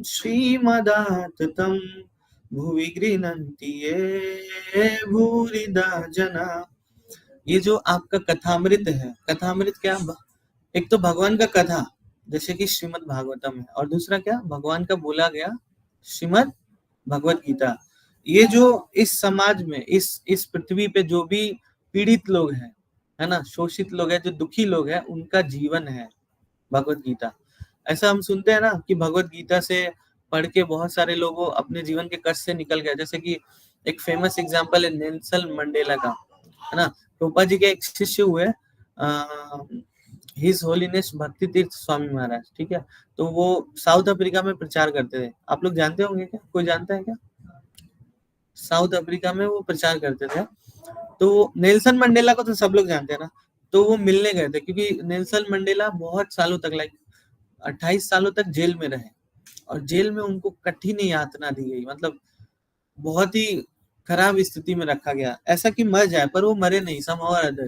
श्रीमदाततम भुवि गृह्णन्ति ये भूरिदा जना। ये जो आपका कथामृत है, कथामृत क्या? एक तो भगवान का कथा, जैसे कि श्रीमद् भागवतम है, और दूसरा क्या? भगवान का बोला गया श्रीमद् भगवत गीता, ये जो इस समाज में, इस पृथ्वी पे जो भी पीड़ित लोग हैं, है ना, शोषित लोग हैं, जो दुखी लोग हैं, उनका जीवन है भगवत गीता। ऐसा हम सुनते हैं ना कि भगवत गीता से पढ़ के बहुत सारे लोगों अपने जीवन के कष्ट से निकल गए। जैसे कि एक फेमस एग्जांपल है नेल्सन मंडेला का, है ना। प्रभुपाद जी के एक शिष्य हुए हिज होलीनेस भक्ति तीर्थ स्वामी महाराज, ठीक है। तो वो साउथ अफ्रीका में प्रचार करते थे, आप लोग जानते होंगे क्या, कोई जानता है क्या? साउथ अफ्रीका में वो प्रचार करते थे। तो नेल्सन मंडेला को तो सब लोग जानते हैं ना। तो वो मिलने गए थे क्योंकि नेल्सन मंडेला बहुत सालों तक, लाइक 28 सालों तक जेल में रहे, और जेल में उनको कठिन यातना दी गई, मतलब बहुत ही खराब स्थिति में रखा गया, ऐसा कि मर जाए, पर वो मरे नहीं, somehow or other।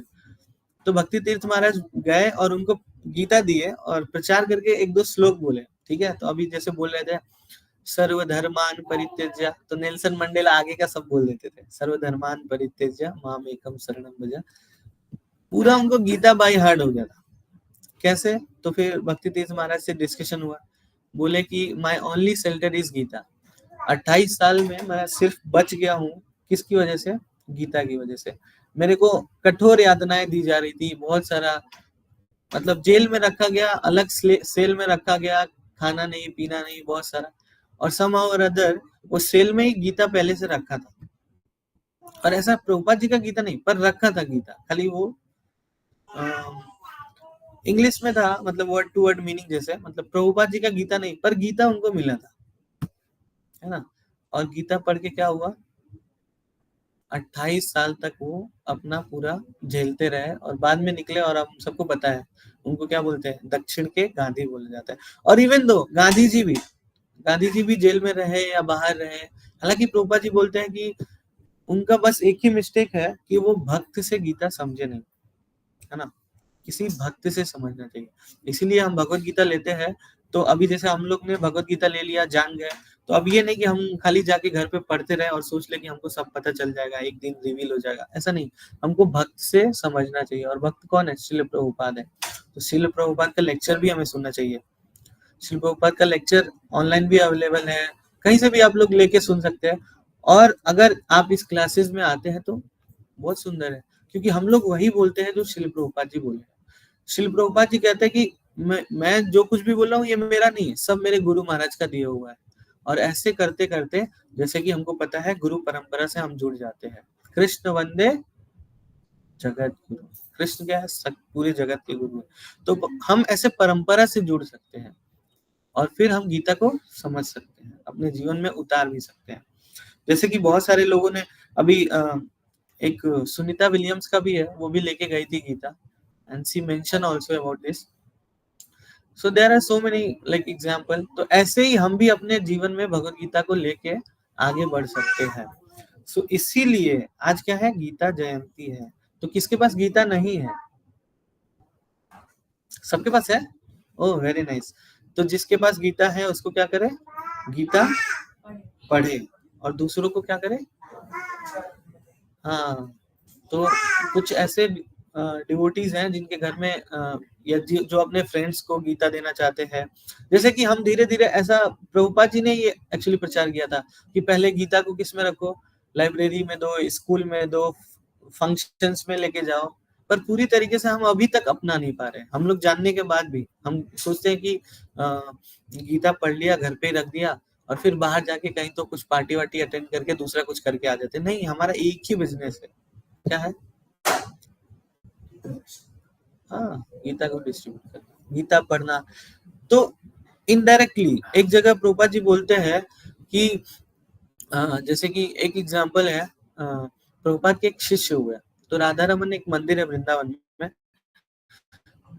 तो भक्ति तीर्थ महाराज गए और उनको गीता दिए और प्रचार करके एक दो श्लोक बोले, ठीक है। तो अभी जैसे बोल रहे थे सर्वधर्मान परित्यज्य, तो नेल्सन मंडेला आगे का सब बोल देते थे, सर्वधर्मान परित्यज्य माम एकम शरणम भज। पूरा उनको गीता बाय हार्ट हो गया था। कैसे? तो फिर भक्ति तीर्थ महाराज से डिस्कशन हुआ, बोले कि my only shelter is Gita. 28 साल में मैं सिर्फ बच गया हूँ, किसकी वजह से? गीता की वजह से। मेरे को कठोर यातनाएं दी जा रही थी, बहुत सारा, मतलब जेल में रखा गया, अलग सेल में रखा गया, खाना नहीं पीना नहीं, बहुत सारा। और somehow or other वो सेल में ही गीता पहले से रखा था, और ऐसा प्रभुपाद जी का गीता नहीं, पर रखा था गीता, खाली वो इंग्लिश में था, मतलब वर्ड टू वर्ड मीनिंग जैसे, मतलब प्रभुपाद जी का गीता नहीं, पर गीता उनको मिला था, है ना। और गीता पढ़ के क्या हुआ, 28 साल तक वो अपना पूरा झेलते रहे, और बाद में निकले, और हम सबको पता है उनको क्या बोलते हैं, दक्षिण के गांधी बोला जाता है। और इवन दो गांधी जी भी जेल में रहे या बाहर रहे, हालांकि प्रभुपाद जी बोलते हैं कि उनका बस एक ही मिस्टेक है कि वो भक्त से गीता समझे नहीं, है ना। किसी भक्त से समझना चाहिए, इसीलिए हम भगवत गीता लेते हैं। तो अभी जैसे हम लोग ने भगवत गीता ले लिया, जान गए, तो अब ये नहीं कि हम खाली जाके घर पे पढ़ते रहे और सोच ले कि हमको सब पता चल जाएगा, एक दिन रिवील हो जाएगा, ऐसा नहीं। हमको भक्त से समझना चाहिए, और भक्त कौन है? श्रील प्रभुपाद है। तो श्रील प्रभुपाद का लेक्चर भी हमें सुनना चाहिए। श्रील प्रभुपाद का लेक्चर ऑनलाइन भी अवेलेबल है, कहीं से भी आप लोग लेके सुन सकते हैं। और अगर आप इस क्लासेस में आते हैं तो बहुत सुंदर है, क्योंकि हम लोग वही बोलते हैं जो श्रील प्रभुपाद जी बोले। श्रील प्रभुपाद जी कहते हैं कि मैं जो कुछ भी बोल रहा हूँ ये मेरा नहीं है, सब मेरे गुरु महाराज का दिया हुआ है। और ऐसे करते करते, जैसे कि हमको पता है, गुरु परंपरा से हम जुड़ जाते हैं। कृष्ण वंदे जगत गुरु, कृष्ण क्या है? पूरे जगत के गुरु है। तो हम ऐसे परंपरा से जुड़ सकते हैं, और फिर हम गीता को समझ सकते हैं, अपने जीवन में उतार भी सकते हैं। जैसे कि बहुत सारे लोगों ने अभी एक सुनीता विलियम्स का भी है, वो भी लेके गई थी Gita, and she mentioned also about this. So there are so many like example। तो ऐसे ही हम भी अपने जीवन में भगवत गीता को लेके आगे बढ़ सकते हैं। So इसीलिए आज क्या है? गीता जयंती है। तो किसके पास गीता नहीं है? सबके पास है। Oh very nice. तो जिसके पास गीता है उसको क्या करे? गीता पढ़े, और दूसरों को क्या करे? हाँ, तो कुछ ऐसे डिवोटीज हैं जिनके घर में या जो अपने फ्रेंड्स को गीता देना चाहते हैं। जैसे कि हम धीरे धीरे, ऐसा प्रभुपाद जी ने ये एक्चुअली प्रचार किया था कि पहले गीता को किस में रखो, लाइब्रेरी में दो, स्कूल में दो, फंक्शंस में लेके जाओ, पर पूरी तरीके से हम अभी तक अपना नहीं पा रहे। हम लोग जानने के बाद भी हम सोचते हैं कि गीता पढ़ लिया, घर पे ही रख दिया, और फिर बाहर जाके कहीं तो कुछ पार्टी वार्टी अटेंड करके दूसरा कुछ करके आ जाते। नहीं, हमारा एक ही बिजनेस है, क्या है? हाँ, गीता को डिस्ट्रीब्यूट करना, गीता पढ़ना। तो इनडायरेक्टली एक जगह प्रभुपाद जी बोलते हैं कि जैसे कि एक एग्जांपल है, प्रभुपाद के एक शिष्य हुए, तो राधा रमन एक मंदिर है वृंदावन में।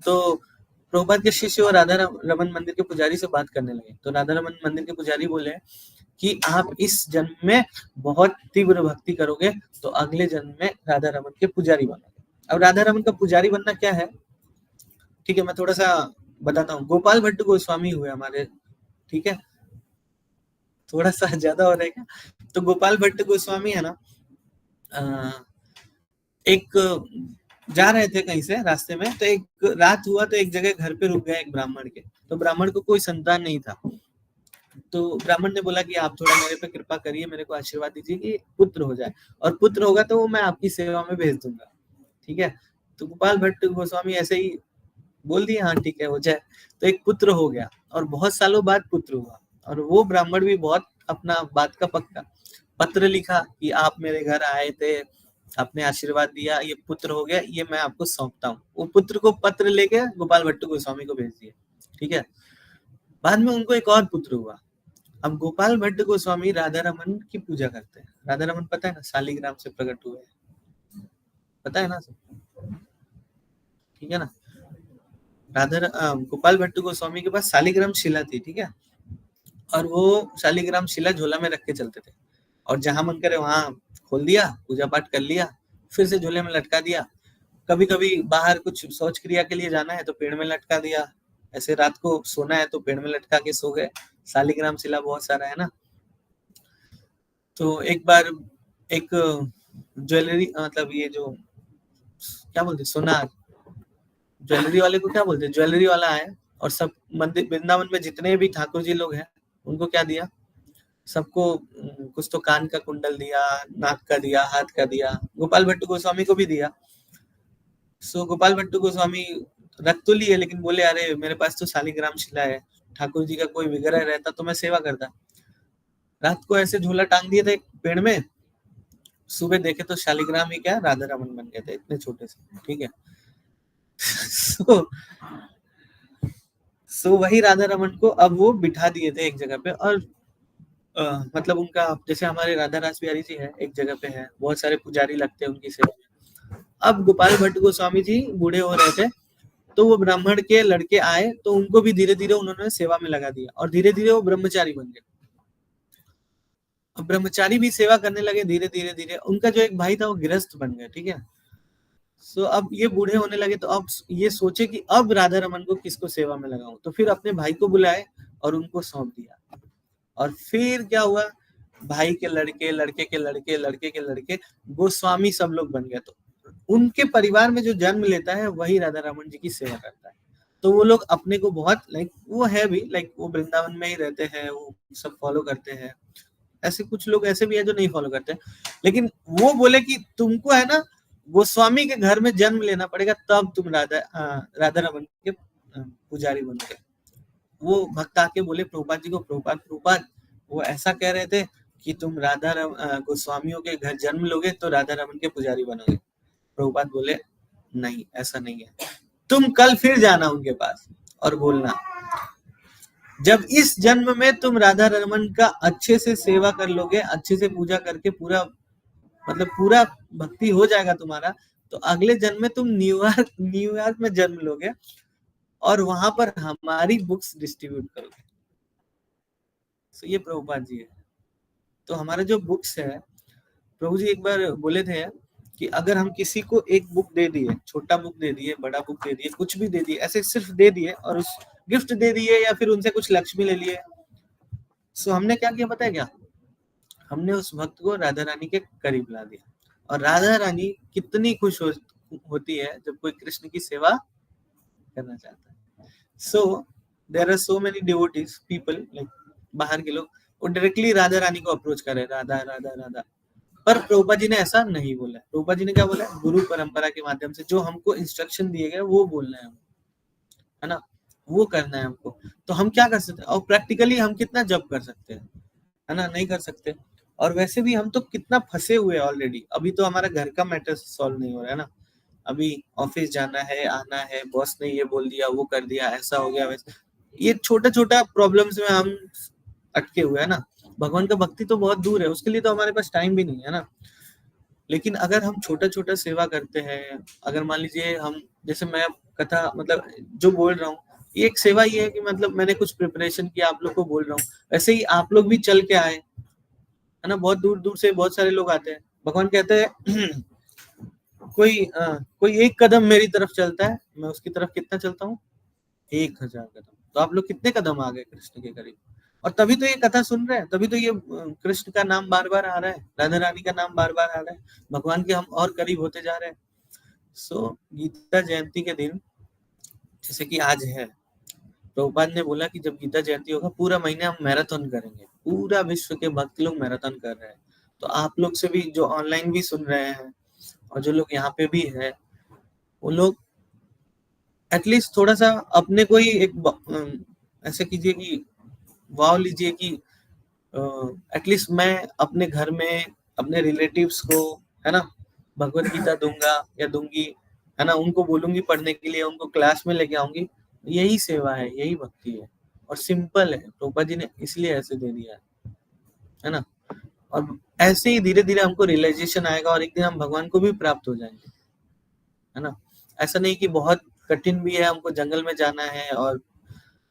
तो प्रभुपाद के शिष्य और राधा रमन मंदिर के पुजारी से बात करने लगे। तो राधा रमन मंदिर के पुजारी बोले कि आप इस जन्म में बहुत तीव्र भक्ति करोगे तो अगले जन्म में राधा रमन के पुजारी बनोगे। अब राधा रमन का पुजारी बनना क्या है, ठीक है, मैं थोड़ा सा बताता हूँ। गोपाल भट्ट गोस्वामी हुए हमारे, ठीक है, थोड़ा सा ज्यादा हो रहेगा। तो गोपाल भट्ट गोस्वामी है ना, एक जा रहे थे कहीं से रास्ते में, तो एक रात हुआ, तो एक जगह घर पे रुक गए एक ब्राह्मण के। तो ब्राह्मण को कोई संतान नहीं था, तो ब्राह्मण ने बोला कि आप थोड़ा मेरे पे कृपा करिए, मेरे को आशीर्वाद दीजिए कि पुत्र हो जाए, और पुत्र होगा तो वो मैं आपकी सेवा में भेज दूंगा। ठीक है। तो गोपाल भट्ट गोस्वामी ऐसे ही बोल दिए हाँ ठीक है हो जाए। तो एक पुत्र हो गया, और बहुत सालों बाद पुत्र हुआ। और वो ब्राह्मण भी बहुत अपना बात का पक्का, पत्र लिखा कि आप मेरे घर आए थे, आपने आशीर्वाद दिया, ये पुत्र हो गया, ये मैं आपको सौंपता हूँ। वो पुत्र को पत्र लेके गोपाल भट्ट गोस्वामी को भेज दिया। ठीक है। बाद में उनको एक और पुत्र हुआ। अब गोपाल भट्ट गोस्वामी राधा रमन की पूजा करते हैं। राधा रमन पता है ना, शालिग्राम से प्रकट हुए हैं, पता है ना सब? ठीक है ना। गोपाल भट्ट गोस्वामी के पास शालिग्राम शिला थी। ठीक है। और वो शालिग्राम शिला झोला में रख के चलते थे, और जहां मन करे वहां खोल दिया, पूजा पाठ कर लिया, फिर से झोले में लटका दिया। कभी कभी बाहर कुछ शौच क्रिया के लिए जाना है तो पेड़ में लटका दिया, ऐसे रात को सोना है तो पेड़ में लटका के सो गए। शालिग्राम शिला बहुत सारा है ना। तो एक बार एक ज्वेलरी, मतलब ये जो क्या बोलते, सोनार, ज्वेलरी वाले को क्या बोलते, ज्वेलरी वाला आया, और सब मंदिर वृंदावन में जितने भी ठाकुर जी लोग हैं उनको क्या दिया, सबको कुछ तो कान का कुंडल दिया, नाक का दिया, हाथ का दिया, गोपाल भट्ट गोस्वामी को भी दिया। सो गोपाल भट्ट गोस्वामी रख तो लिए, लेकिन बोले अरे मेरे पास तो शालिग्राम शिला है, ठाकुर जी का कोई विग्रह रहता तो मैं सेवा करता। रात को ऐसे झोला टांग दिए थे पेड़ में, सुबह देखे तो शालिग्राम ही क्या राधा रमन बन गए थे, इतने छोटे से। ठीक है। सो सो वही राधा रमन को अब वो बिठा दिए थे एक जगह पे, और मतलब उनका जैसे हमारे राधा रास बिहारी जी है एक जगह पे है, बहुत सारे पुजारी लगते हैं उनकी सेवा में। अब गोपाल भट्ट गोस्वामी जी बूढ़े हो रहे थे, तो वो ब्राह्मण के लड़के आए तो उनको भी धीरे धीरे उन्होंने सेवा में लगा दिया, और धीरे धीरे वो ब्रह्मचारी बन गए। अब ब्रह्मचारी भी सेवा करने लगे धीरे धीरे धीरे। उनका जो एक भाई था वो गृहस्थ बन गया। ठीक है। सो अब ये बूढ़े होने लगे, तो अब ये सोचे कि अब राधा रमन को किसको सेवा में लगाऊं, तो फिर अपने भाई को बुलाए और उनको सौंप दिया। और फिर क्या हुआ, भाई के लड़के, लड़के के लड़के, लड़के के लड़के, गोस्वामी सब लोग बन गए। तो उनके परिवार में जो जन्म लेता है वही राधा रमन जी की सेवा करता है। तो वो लोग अपने को बहुत लाइक, वो है भी लाइक, वो वृंदावन में ही रहते हैं, वो सब फॉलो करते हैं। ऐसे कुछ लोग ऐसे भी है जो नहीं फॉलो करते, लेकिन वो बोले कि तुमको है ना गोस्वामी के घर में जन्म लेना पड़ेगा, तब तुम राधा रमन के पुजारी बनोगे। वो भक्त आके बोले प्रभुपाद जी को, प्रभुपाद प्रभुपाद वो ऐसा कह रहे थे कि तुम गोस्वामियों के घर जन्म लोगे तो राधा रमन के पुजारी बनोगे। प्रभुपाद बोले नहीं ऐसा नहीं है, तुम कल फिर जाना उनके पास और बोलना जब इस जन्म में तुम राधा रमन का अच्छे से सेवा कर लोगे, अच्छे से पूजा करके पूरा, मतलब पूरा भक्ति हो जाएगा तुम्हारा, तो अगले जन्म में तुम न्यूयॉर्क में जन्म लोगे और वहां पर हमारी बुक्स डिस्ट्रीब्यूट करोगे। तो ये प्रभुपाद जी है। तो हमारा जो बुक्स है, प्रभु जी एक बार बोले थे कि अगर हम किसी को एक बुक दे दिए, छोटा बुक दे दिए, बड़ा बुक दे दिए, कुछ भी दे दिए, ऐसे सिर्फ दे दिए और उस गिफ्ट दे दिए या फिर उनसे कुछ लक्ष्मी ले लिए, सो हमने क्या किया पता है क्या, हमने उस भक्त को राधा रानी के करीब ला दिया। और राधा रानी कितनी खुश होती है जब कोई कृष्ण की सेवा करना चाहता है। So there are so many devotees people like, बाहर के लोग वो डायरेक्टली राधा रानी को अप्रोच करे, राधा राधा राधा। पर प्रभुपाद जी ने ऐसा नहीं बोला। प्रभुपाद जी ने क्या बोला, गुरु परंपरा के माध्यम से जो हमको इंस्ट्रक्शन दिए गए वो बोलना है ना, वो करना है हमको। तो हम क्या कर सकते हैं, और प्रैक्टिकली हम कितना जप कर सकते हैं, है ना, नहीं कर सकते। और वैसे भी हम तो कितना फंसे हुए हैं ऑलरेडी। अभी तो हमारा घर का मैटर सॉल्व नहीं हो रहा है ना, अभी ऑफिस जाना है, आना है, बॉस ने ये बोल दिया, वो कर दिया, ऐसा हो गया वैसा, ये छोटा छोटा प्रॉब्लम्स में हम अटके हुए हैं ना। भगवान का भक्ति तो बहुत दूर है, उसके लिए तो हमारे पास टाइम भी नहीं है ना। लेकिन अगर हम छोटा छोटा सेवा करते हैं, अगर मान लीजिए हम, जैसे मैं कथा मतलब जो बोल रहा हूँ, ये एक सेवा ही है कि मतलब मैंने कुछ प्रिपरेशन किया, आप लोग को बोल रहा हूँ, वैसे ही आप लोग भी चल के आए, है ना, बहुत दूर दूर से बहुत सारे लोग आते हैं। भगवान कहते हैं कोई एक कदम मेरी तरफ चलता है, मैं उसकी तरफ कितना चलता हूँ, 1000 कदम। तो आप लोग कितने कदम आ गए कृष्ण के करीब, और तभी तो ये कथा सुन रहे हैं, तभी तो ये कृष्ण का नाम बार बार आ रहा है, राधा रानी का नाम बार बार आ रहा है, भगवान के हम और करीब होते जा रहे हैं। सो गीता जयंती के दिन, जैसे कि आज है, प्रभुपाद ने बोला कि जब गीता जयंती होगा पूरा महीने हम मैराथन करेंगे, पूरा विश्व के भक्त लोग मैराथन कर रहे हैं, तो आप लोग से भी जो ऑनलाइन भी सुन रहे हैं और जो लोग यहाँ पे भी है, वो लोग एटलीस्ट थोड़ा सा अपने को ही एक ऐसे कीजिए कि वाव लीजिए कि एटलीस्ट मैं अपने घर में अपने रिलेटिव्स को, है ना, भगवत गीता दूंगा या दूंगी, है ना, उनको बोलूंगी पढ़ने के लिए, उनको क्लास में लेके आऊंगी। यही सेवा है, यही भक्ति है और सिंपल है। प्रभुपाद जी ने इसलिए ऐसे दे दिया है ना। और ऐसे ही धीरे धीरे हमको रियलाइजेशन आएगा और एक दिन हम भगवान को भी प्राप्त हो जाएंगे, है ना। ऐसा नहीं कि बहुत कठिन भी है, हमको जंगल में जाना है और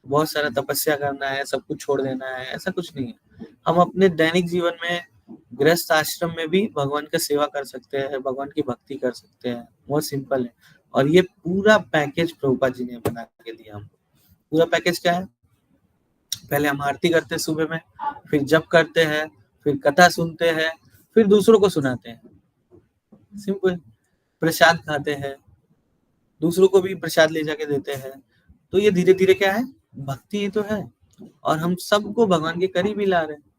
बहुत सारा तपस्या करना है, सब कुछ छोड़ देना है, ऐसा कुछ नहीं है। हम अपने दैनिक जीवन में गृहस्थ आश्रम में भी भगवान का सेवा कर सकते हैं, भगवान की भक्ति कर सकते हैं, बहुत सिंपल है। और ये पूरा पैकेज प्रभुपाद जी ने बना के दिया हमको। पूरा पैकेज क्या है? पहले हम आरती करते हैं सुबह में, फिर जप करते हैं, फिर कथा सुनते हैं, फिर दूसरों को सुनाते हैं, सिंपल। प्रसाद खाते हैं, दूसरों को भी प्रसाद ले जाके देते हैं। तो ये धीरे धीरे क्या है? भक्ति ही तो है और हम सबको भगवान के करीब ही ला रहे हैं।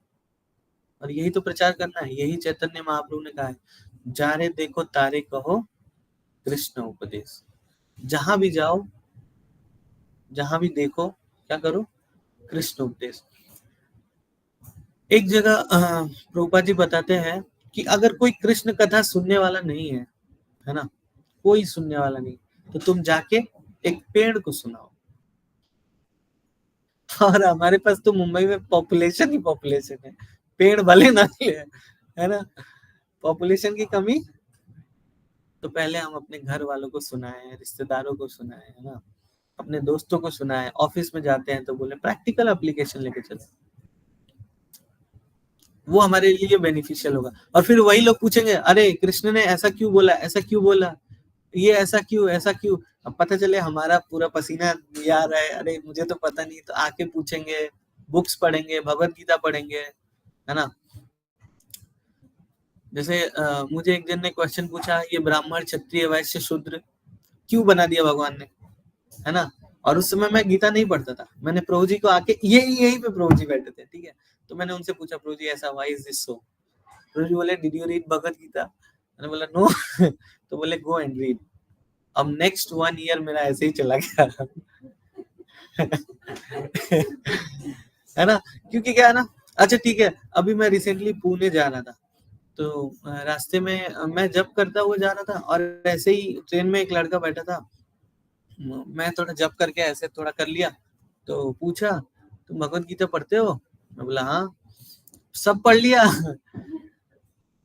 और यही तो प्रचार करना है। यही चैतन्य महाप्रभु ने कहा है, जा रे देखो तारे कहो कृष्ण उपदेश। जहां भी जाओ, जहां भी देखो, क्या करो? कृष्ण उपदेश। एक जगह प्रभुपाद जी बताते हैं कि अगर कोई कृष्ण कथा सुनने वाला नहीं है ना, कोई सुनने वाला नहीं, तो तुम जाके एक पेड़ को सुनाओ। और हमारे पास तो मुंबई में पॉपुलेशन ही पॉपुलेशन है, पेड़ भले ना मिले, है ना, पॉपुलेशन की कमी। तो पहले हम अपने घर वालों को सुनाएं, रिश्तेदारों को सुनाएं, है ना, अपने दोस्तों को सुनाएं, ऑफिस में जाते हैं तो बोले प्रैक्टिकल एप्लीकेशन लेके चलो, वो हमारे लिए बेनिफिशियल होगा। और फिर वही लोग पूछेंगे, अरे कृष्ण ने ऐसा क्यों बोला, ऐसा क्यों बोला, ये ऐसा क्यों, ऐसा क्यों। अब पता चले हमारा पूरा पसीना आ रहा है, अरे मुझे तो पता नहीं, तो आके पूछेंगे, बुक्स पढ़ेंगे, भगवत गीता पढ़ेंगे, है ना। जैसे मुझे एक जन ने क्वेश्चन पूछा, ये ब्राह्मण क्षत्रिय वैश्य शूद्र क्यों बना दिया भगवान ने, है ना। और उस समय मैं गीता नहीं पढ़ता था, मैंने प्रभु जी को आके यही पे प्रभु जी बैठे थे, ठीक है, तो मैंने उनसे पूछा, प्रभु जी ऐसा व्हाई इज दिस सो। प्रभु जी बोले, did you read Bhagavad Gita? मैंने बोला नो। तो बोले गो एंड रीड। अब नेक्स्ट 1 ईयर मेरा ऐसे ही चला गया। है ना, क्योंकि क्या है ना, अच्छा ठीक है, अभी मैं रिसेंटली पुणे जा रहा था, तो रास्ते में मैं जप करता हुआ जा रहा था और ऐसे ही ट्रेन में एक लड़का बैठा था, मैं थोड़ा जप करके ऐसे थोड़ा कर लिया, तो पूछा, तुम भगवत गीता पढ़ते हो? मैं बोला हाँ। सब पढ़ लिया?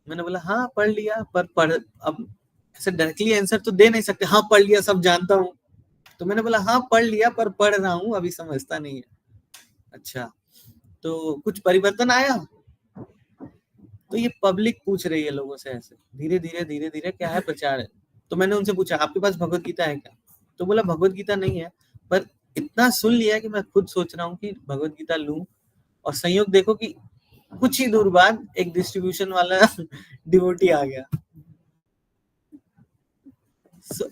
मैंने बोला हाँ पढ़ लिया, पर पढ़ अब ऐसे डायरेक्टली आंसर तो दे नहीं सकते, हाँ पढ़ लिया सब जानता हूँ। तो मैंने बोला हाँ पढ़ लिया, पर पढ़ रहा हूँ, अभी समझता नहीं है। अच्छा, तो कुछ परिवर्तन आया? तो ये पब्लिक पूछ रही है लोगों से, ऐसे धीरे धीरे क्या है, प्रचार है। तो मैंने उनसे पूछा, आपके पास भगवत गीता है क्या? तो बोला भगवत गीता नहीं है, पर इतना सुन लिया कि मैं खुद सोच रहा हूँ कि भगवत गीता लूं। और संयोग देखो कि कुछ ही दूर बाद एक डिस्ट्रीब्यूशन वाला डिवोटी आ गया।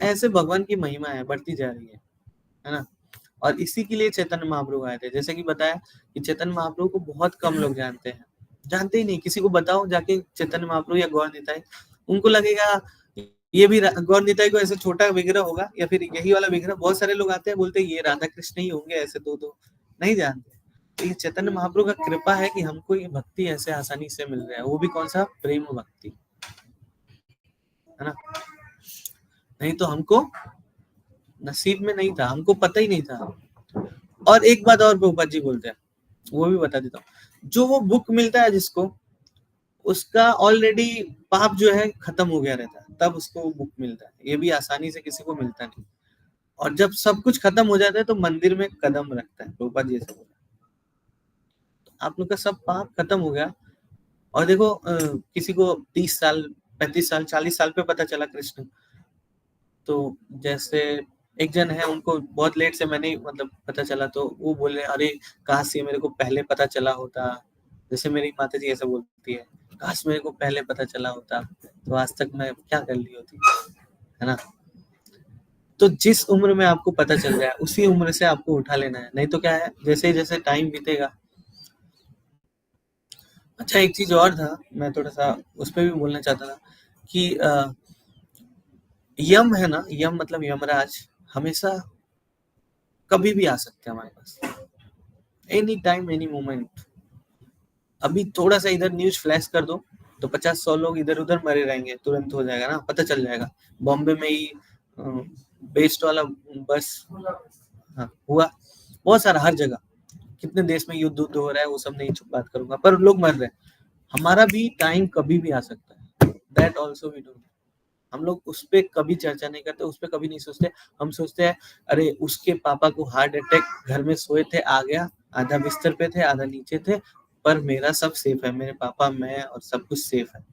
ऐसे भगवान की महिमा है, बढ़ती जा रही है ना। और इसी के लिए चैतन्य महाप्रभु आए थे। जैसे कि बताया कि चैतन्य महाप्रभु को बहुत कम लोग जानते हैं, जानते ही नहीं। किसी को बताओ जाके चैतन्य महाप्रभु या गौर निताई, उनको लगेगा ये भी गौर निताई को ऐसे छोटा विग्रह होगा, या फिर यही वाला विग्रह। बहुत सारे लोग आते हैं, बोलते हैं ये राधा कृष्ण ही होंगे, ऐसे दो नहीं जानते। तो ये चैतन्य महाप्रभु का कृपा है कि हमको ये भक्ति ऐसे आसानी से मिल रहा है, वो भी कौन सा, प्रेम भक्ति, है ना। नहीं तो हमको नसीब में नहीं था, हमको पता ही नहीं था। और एक बात और प्रभुपाद जी बोलते हैं, वो भी बता देता हूँ, जो वो बुक मिलता है जिसको, उसका ऑलरेडी पाप जो है खत्म हो गया रहता है, तब उसको वो बुक मिलता है। ये भी आसानी से किसी को मिलता नहीं। और जब सब कुछ खत्म हो जाता है तो मंदिर में कदम रखता है, प्रभुपाद जी ऐसे बोला। तो आप लोग का सब पाप खत्म हो गया। और देखो किसी को 30 साल 35 साल 40 साल पे पता चला कृष्ण। तो जैसे एक जन है, उनको बहुत लेट से मैंने मतलब पता चला, तो वो बोले, अरे काश ये मेरे को पहले पता चला होता। जैसे मेरी माता जी ऐसा बोलती है, काश मेरे को पहले पता चला होता तो आज तक मैं क्या कर ली होती, है ना। तो जिस उम्र में आपको पता चल जाए उसी उम्र से आपको उठा लेना है, नहीं तो क्या है जैसे जैसे टाइम बीतेगा। अच्छा, एक चीज और था, मैं थोड़ा सा उस पर भी बोलना चाहता था कि यम है ना, यम मतलब यमराज हमेशा कभी भी आ सकते हैं हमारे पास, एनी टाइम एनी मोमेंट। अभी थोड़ा सा इधर न्यूज फ्लैश कर दो तो 50-100 लोग इधर उधर मरे रहेंगे, तुरंत हो जाएगा ना, पता चल जाएगा। बॉम्बे में ही बेस्ट वाला बस हुआ, बहुत सारा हर जगह, कितने देश में युद्ध हो रहा है वो सब नहीं बात करूंगा, पर लोग मर रहे हैं। हमारा भी टाइम कभी भी आ सकता है, दैट ऑल्सो वी डू। हम लोग उस पर कभी चर्चा नहीं करते, उस पर कभी नहीं सोचते। हम सोचते हैं अरे उसके पापा को हार्ट अटैक, घर में सोए थे, आ गया, आधा बिस्तर पे थे आधा नीचे थे, पर मेरा सब सेफ है, मेरे पापा मैं और सब कुछ सेफ है।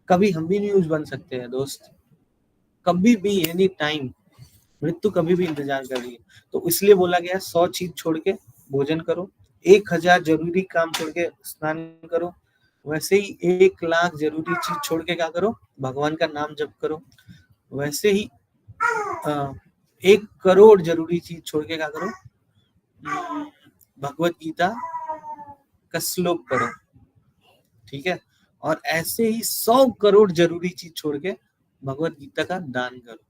कभी हम भी न्यूज बन सकते हैं दोस्त, कभी भी एनी टाइम, मृत्यु कभी भी इंतजार कर रही है। तो इसलिए बोला गया 100 चीज छोड़ के भोजन करो, 1000 जरूरी काम छोड़ के स्नान करो, वैसे ही 1 लाख जरूरी चीज छोड़ के क्या करो, भगवान का नाम जप करो। वैसे ही 1 करोड़ जरूरी चीज छोड़ के क्या करो, भगवत गीता का श्लोक पढ़ो, ठीक है। और ऐसे ही 100 करोड़ जरूरी चीज छोड़ के भगवत गीता का दान करो,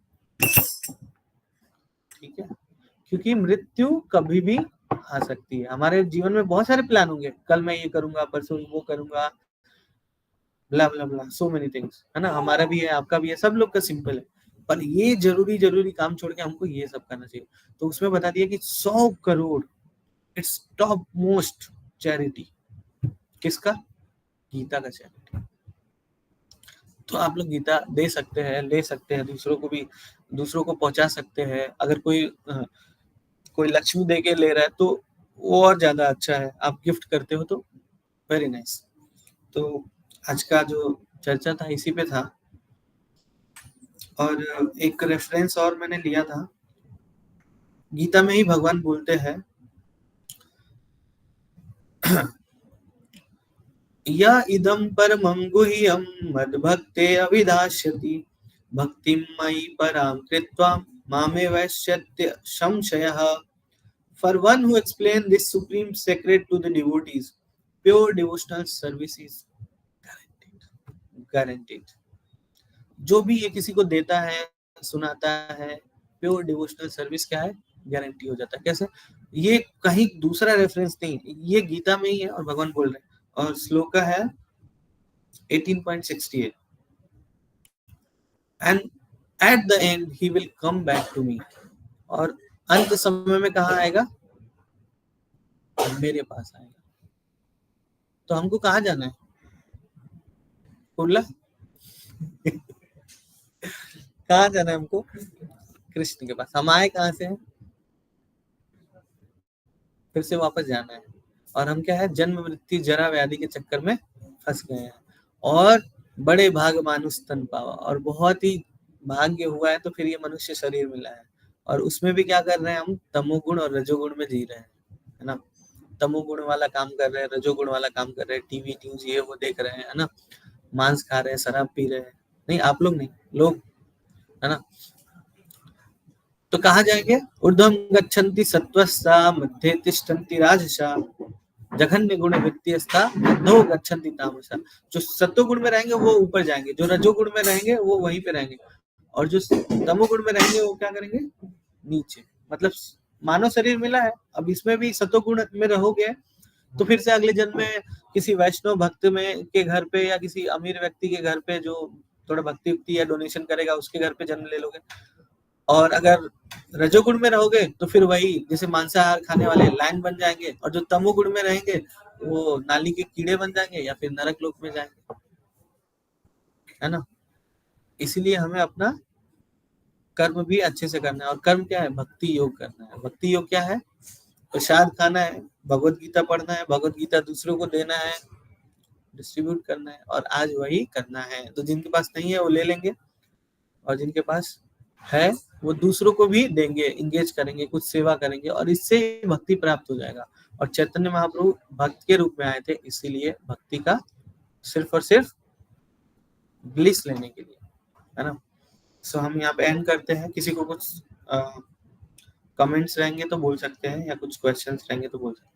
ठीक है। क्योंकि मृत्यु कभी भी आ सकती है। हमारे जीवन में बहुत सारे प्लान होंगे, कल मैं ये करूंगा, परसों वो करूंगा, ब्ला ब्ला ब्ला, सो मेनी थिंग्स, है ना। हमारा भी है, आपका भी है, सब लोग का सिंपल है। पर ये जरूरी जरूरी काम छोड़ के हमको ये सब करना चाहिए। तो उसमें बता दिया कि 100 crore, its top most charity. किसका? गीता का चैरिटी। तो आप लोग गीता दे सकते हैं, ले सकते हैं, दूसरों को भी, दूसरों को पहुंचा सकते हैं। अगर कोई लक्ष्मी दे के ले रहा है तो वो और ज्यादा अच्छा है, आप गिफ्ट करते हो तो वेरी नाइस। तो आज का जो चर्चा था इसी पे था, और एक रेफरेंस और मैंने लिया था, गीता में ही भगवान बोलते हैं या इदं परमं गुह्यं मद्भक्ते अभिधास्यति भक्तिं मयि परां कृत्वा मामे वैश्यत्य संशयः। For one who explains this supreme secret to the devotees, pure devotional service is guaranteed. जो भी ये किसी को देता है, सुनाता है, प्योर डिवोशनल सर्विस क्या है, गारंटी हो जाता है। कैसे? ये कहीं दूसरा रेफरेंस नहीं, ये गीता में ही है और भगवान बोल रहे हैं। और श्लोक है 18.68, and at the end he will come back to me. और अंत समय में कहाँ आएगा? मेरे पास आएगा। तो हमको कहाँ जाना है? कुर्ला कहाँ जाना है हमको? कृष्ण के पास। हम आए कहाँ से हैं? फिर से वापस जाना है। और हम क्या है, जन्म मृत्यु जरा व्याधि के चक्कर में फंस गए हैं। और बड़े भाग मानुष तन पावा, और बहुत ही भाग्य हुआ है तो फिर ये मनुष्य शरीर मिला है। और उसमें भी क्या कर रहे हैं हम, तमोगुण और रजोगुण में जी रहे हैं, है ना। तमोगुण वाला काम कर रहे हैं, रजोगुण वाला काम कर रहे हैं, टीवी न्यूज ये वो देख रहे हैं, है ना, मांस खा रहे हैं, शराब पी रहे हैं। नहीं, आप लोग नहीं, लोग, है ना। तो कहाँ जाएंगे? ऊर्ध्वं गच्छन्ति सत्त्वस्ता मध्ये तिष्ठन्ति राजसा जघन्य गुण वृत्तिस्ता अधो गच्छन्ति तामसा। जो सत्वगुण में रहेंगे वो ऊपर जाएंगे, जो रजोगुण में रहेंगे वो वहीं पे रहेंगे, और जो तमोगुण में रहेंगे वो क्या करेंगे, नीचे। मतलब मानव शरीर मिला है, अब इसमें भी सत्वगुण में रहोगे तो फिर से अगले जन्म में किसी वैष्णव भक्त में के घर पे, या किसी अमीर व्यक्ति के घर पे जो थोड़ा भक्ति उक्ति या डोनेशन करेगा उसके घर पे जन्म ले लोगे। और अगर रजोगुण में रहोगे तो फिर वही जैसे मांसाहार खाने वाले लाइन बन जाएंगे, और जो तमोगुण में रहेंगे वो नाली के कीड़े बन जाएंगे या फिर नरक लोक में जाएंगे, है ना। इसीलिए हमें अपना कर्म भी अच्छे से करना है। और कर्म क्या है? भक्ति योग करना है। भक्ति योग क्या है? प्रसाद खाना है, भगवत गीता पढ़ना है, भगवत गीता दूसरों को देना है, डिस्ट्रीब्यूट करना है, और आज वही करना है। तो जिनके पास नहीं है वो ले लेंगे, और जिनके पास है वो दूसरों को भी देंगे, इंगेज करेंगे, कुछ सेवा करेंगे, और इससे भक्ति प्राप्त हो जाएगा। और चैतन्य महाप्रभु भक्त के रूप में आए थे, इसीलिए भक्ति का सिर्फ और सिर्फ ब्लिस लेने के लिए, है ना। सो हम यहाँ पे एंड करते हैं। किसी को कुछ कमेंट्स रहेंगे तो बोल सकते हैं, या कुछ क्वेश्चंस रहेंगे तो बोल सकते हैं।